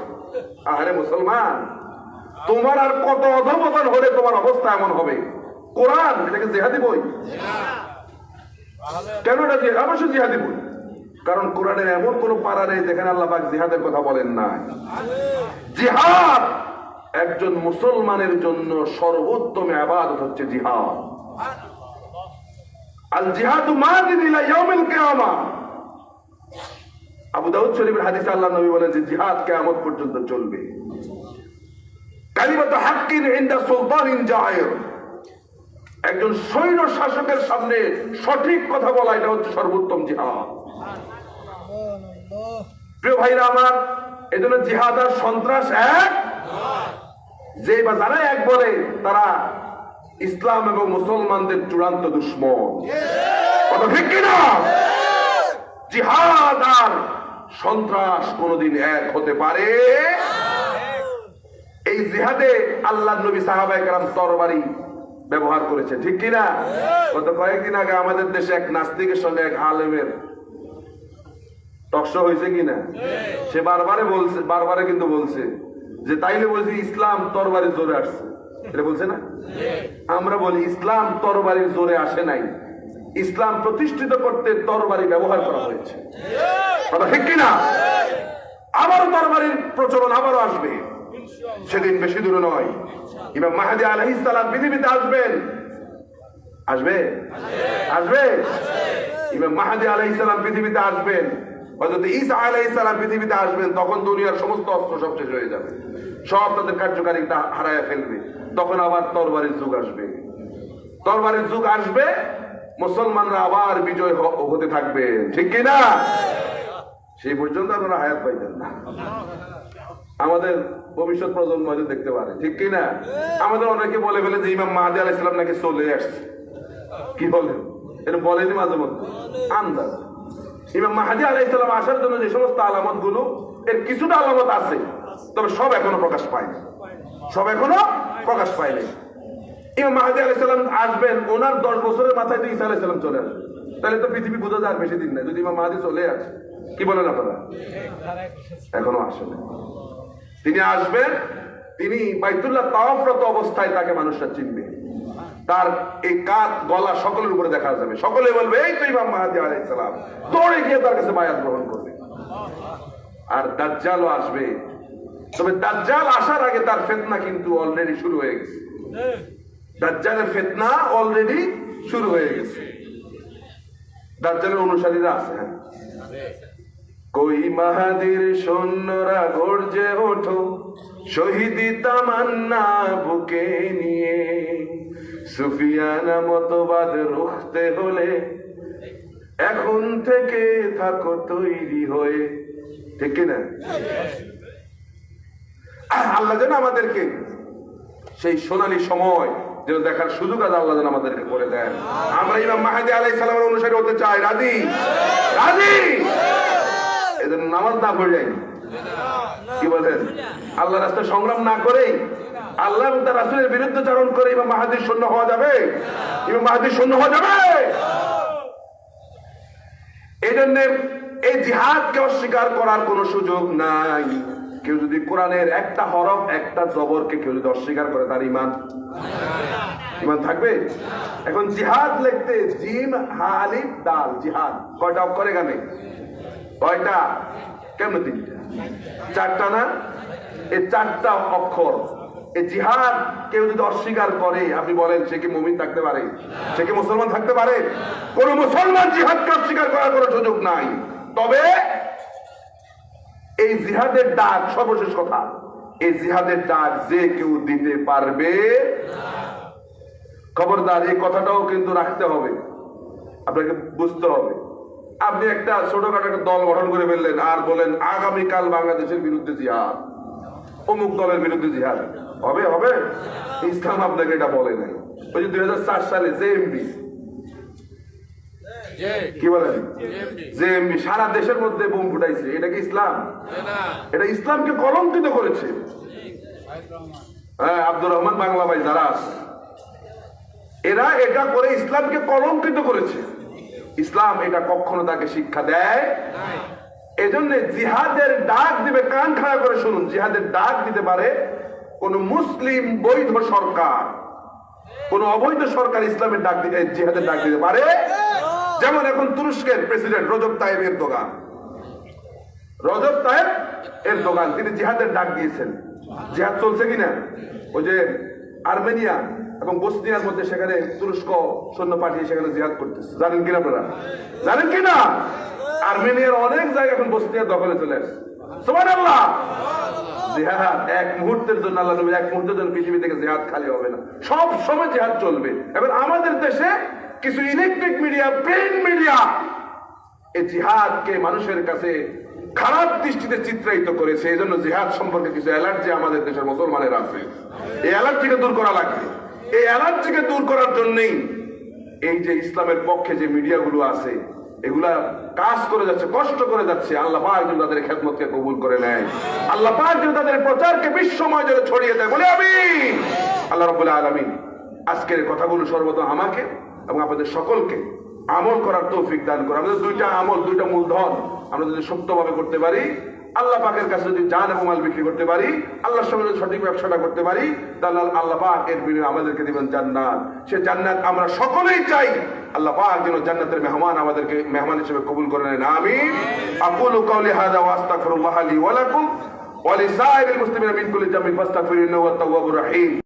আরে মুসলমান, তোমার আর কত অধঃপতন হলে তোমার অবস্থা এমন হবে? কোরআন এটাকে জিহাদি বই কেন? এটা অবশ্যই জিহাদি বই, কারণ কোরআনের এমন কোন পারা নেই যেখানে আল্লাহ পাক জিহাদের কথা বলেন না। জিহাদ একজন মুসলমানের জন্য সর্বোত্তম ইবাদত হচ্ছে জিহাদ। আল জিহাদু মাদিন ইলা ইয়াউমিল কিয়ামা। আবু দাউদ শরীফের হাদিসে আল্লাহ নবী বলেন যে জিহাদ কিয়ামত পর্যন্ত চলবে। কালিমাতু হাক্কিন ইনদা সুলতানিন জাহির, একজন সৈন্য শাসকের সামনে সঠিক কথা বলা, এটা হচ্ছে সর্বোত্তম জিহাদ। প্রিয় ভাইরা আমার, এজন্য জিহাদ আর সন্ত্রাস এক, যে বা যারা এক বলে তারা ইসলাম এবং মুসলমানদের চূড়ান্ত দুশমন। কথা ঠিক কিনা? জিহাদ আর সন্ত্রাস কোনদিন এক হতে পারে? এই জিহাদে আল্লাহর নবী সাহাবায়ে কেরাম তরবারি ব্যবহার করেছে, ঠিক কিনা? গত কয়েকদিন আগে আমাদের দেশে এক নাস্তিকের সঙ্গে এক আলেমের টকশো হয়েছে কিনা, সে বারবারে কিন্তু বলছে যে তাইলে বলছি ইসলাম তরবারি জোরে আসছে, এটা বলছে না? আমরা বলি ইসলাম তরবারির জোরে আসে নাই, ইসলাম প্রতিষ্ঠিত করতে তরবারি ব্যবহার করা হয়েছে। কথা ঠিক কিনা? আবারও তরবারির প্রচলন আবারও আসবে, সেদিন বেশি দূরে নয়। ইমাম মাহদী আলাইহিস সালাম পৃথিবীতে আসবেন। আসবে? আসবে? ইমাম মাহদী আলাইহিস সালাম পৃথিবীতে আসবেন। হযরত ঈসা আলাইহিস সালাম পৃথিবীতে আসবেন। তখন দুনিয়ার সমস্ত অস্ত্র সব শেষ হয়ে যাবে, সব তাদের কার্যকারিতা হারায় ফেলবে। তখন আবার তরবারির যুগ আসবে। তরবারির যুগ আসবে, মুসলমানরা আবার বিজয় হতে থাকবে, ঠিক কিনা? সেই পর্যন্ত আপনারা হায়াত পাইবেন না। আমাদের ভবিষ্যৎ প্রজন্ম হয়তো দেখতে পারে, ঠিক কিনা? আমাদের অনেকে বলে ফেলে যে ইমাম মাহদী আলাইহিস সালাম নাকি চলে আসছে। কি বলেন? এটা বলেনি মাঝে মধ্যে আন্দাজ। ইমাম মাহদী আলাইহিস সালাম আসার জন্য যে সমস্ত আলামত গুলো, এর কিছুটা আলামত আছে, তবে সব এখনো প্রকাশ পায়নি, সব এখনো প্রকাশ পায়নি। ইমাম মাহদী আলাইহিস সালাম আসবেন, ওনার 10 বছরের মাথায় তো ঈসা আলাইহিস সালাম চলে আসবে। তাহলে তো পৃথিবী বোঝা যায় বেশি দিন নাই, যদি ইমাম মাহদী চলে আসে। কি বলেন আপনারা? এখনো আসেন। তিনি আসবেন, তিনি বাইতুল্লাহ তাওয়াফরত অবস্থায় তাকে মানুষরা চিনবে, তার এই কাঁধ গলা সকলের উপরে দেখা যাবে, সকলে বলবে এই তো ইমাম মাহদী আলাইহিস সালাম, দৌড়ে গিয়ে তার কাছে বায়াত গ্রহণ করবে। আর দাজ্জালও আসবে, তবে দাজ্জাল আসার আগে তার ফিতনা কিন্তু অলরেডি শুরু হয়ে গেছে। দাজ্জালের ফিতনা অলরেডি শুরু হয়ে গেছে। দাজ্জালের অনুসারীরা আছে। কই মাহাদির সৈন্যরা গর্জে ওঠো, শহীদি তামান্না বুকে নিয়ে, সুফিয়ানা মতবাদ রুখতে হলে এখন থেকে থাকো তৈরি হয়ে, ঠিক কিনা? আল্লাহ যেন আমাদেরকে সেই সোনালী সময় যেন দেখার সুযোগ আজ আল্লাহ যেন আমাদেরকে করে দেন। আমরা ইমাম মাহদী আলাইহিস সালামের অনুসারী হতে চাই। রাজি? রাজি? এদের নামাজ না পড়ে যাই, কি বলেন? আল্লাহ রাস্তায় সংগ্রাম না করেই, আল্লাহ এবং তার রাসূলের বিরুদ্ধে চারণ করে ইমাম মাহদীর সৈন্য হওয়া যাবে? ইমাম মাহদীর সৈন্য হওয়া যাবে? এই জন্য এই জিহাদকে অস্বীকার করার কোন সুযোগ নাই। কেউ যদি কোরআনের একটা হরফ, একটা জবরকে কেউ যদি অস্বীকার করে, তার ঈমান থাকবে? এখন জিহাদ লিখতে জিম হা আলিফ দাল, জিহাদ কয়টা অক্ষর এখানে? কয়টা? কেমন? 4টা না? এই 4টা অক্ষর। এই জিহাদ কেউ যদি অস্বীকার করে, আপনি বলেন সে কি মুমিন থাকতে পারে? সে কি মুসলমান থাকতে পারে? কোন মুসলমান জিহাদকে অস্বীকার করার কোনো সুযোগ নাই। তবে এই জিহাদের ডাক, সর্বশেষ কথা, এই জিহাদের ডাক যে কেউ দিতে পারবে, খবরদার এই কথাটাও কিন্তু রাখতে হবে, আপনাকে বুঝতে হবে। আপনি একটা ছোটখাটো একটা দল গঠন করে ফেললেন আর বলেন আগামীকাল বাংলাদেশের বিরুদ্ধে জিহাদ, অমুক দলের বিরুদ্ধে জিহাদ হবে। হবে? ইসলাম আপনাকে এটা বলে নাই। ওই যে 2004 সালে জেএমবি, কি বলেন, জেএমবি সারা দেশের মধ্যে বোম ফুটাইছে, এটা কি ইসলাম? এটা ইসলামকে কলঙ্কিত করেছে। হ্যাঁ, আব্দুর রহমান বাংলা ভাই যারা আছে, এরা এটা করে ইসলামকে কলঙ্কিত করেছে। ইসলাম এটা কখনো তাকে শিক্ষা দেয়। এজন্য জিহাদের ডাক দিবে, কান খাড়া করে শুনুন, জিহাদের ডাক দিতে পারে কোন মুসলিম বৈধ সরকার, কোন অবৈধ সরকার ইসলামের ডাক দিতে, জিহাদের ডাক দিতে পারে। যেমন এখন তুরস্কের প্রেসিডেন্ট রজব তাইব এরদোগান, তিনি জিহাদের ডাক দিয়েছেন। জিহাদ চলছে কিনা? ওই যে আর্মেনিয়া, এবং বসনিয়ার মধ্যে সেখানে তুরস্ক সৈন্য পাঠিয়ে সেখানে জিহাদ করতেছে। জানেন কিনা আপনারা? জানেন কিনা? আর্মেনিয়ার অনেক জায়গা এখন বসনিয়ার দখলে চলে আসছে। সুবহানাল্লাহ। জিহাদ এক মুহূর্তের জন্য, আল্লাহ নবী এক মুহূর্তের জন্য পৃথিবী থেকে জিহাদ খালি হবে না, সব সময় জিহাদ চলবে। এবার আমাদের দেশে কিছু ইলেকট্রিক মিডিয়া, প্রিন্ট মিডিয়া এই জিহাদকে মানুষের কাছে খারাপ দৃষ্টিতে চিত্রায়িত করেছে। এই জন্য জিহাদ সম্পর্কে কিছু অ্যালার্জি আমাদের দেশের মুসলমানের আছে। এই অ্যালার্জিকে দূর করা লাগবে। এই অ্যালার্জিকে দূর করার জন্যই এই যে ইসলামের পক্ষে যে মিডিয়াগুলো আছে এগুলা কাজ করে যাচ্ছে, কষ্ট করে যাচ্ছে। আল্লাহ পাক যেন তাদের খেদমতকে কবুল করে নেয়, আল্লাহ পাক যেন তাদের প্রচারকে বিশ্বময় জুড়ে ছড়িয়ে দেয়, বলে আমিন। আল্লাহ রাব্বুল আলামিন আজকের কথাগুলো সর্বদা আমাকে এবং আপনাদের সকলকে আমল করার তৌফিক দান করে। আমাদের দুইটা আমল, দুইটা মূলধন আমরা যদি সত্যভাবে করতে পারি, আল্লাহ পাকের কাছে যদি জান এবং মাল বিক্রি করতে পারি, আল্লাহর সঙ্গে যদি সঠিক ব্যবসাটা করতে পারি, তাহলে আল্লাহ পাক এর বিনিময়ে আমাদেরকে দিবেন জান্নাত। সে জান্নাত আমরা সকলেই চাই। আল্লাহ পাক যেন জান্নাতের মেহমান আমাদেরকে মেহমান হিসেবে কবুল করে নেন। আমিন। আকুলু কাওলি হাযা ওয়া আস্তাগফিরুল্লাহ লি ওয়া লাকুম ওয়া লিসাইরিল মুসলিমিনা মিন কুল্লি যামবিন ফাস্তাগফিরুহু ইন্নাহু হুয়াত তাওয়াবুর রহিম।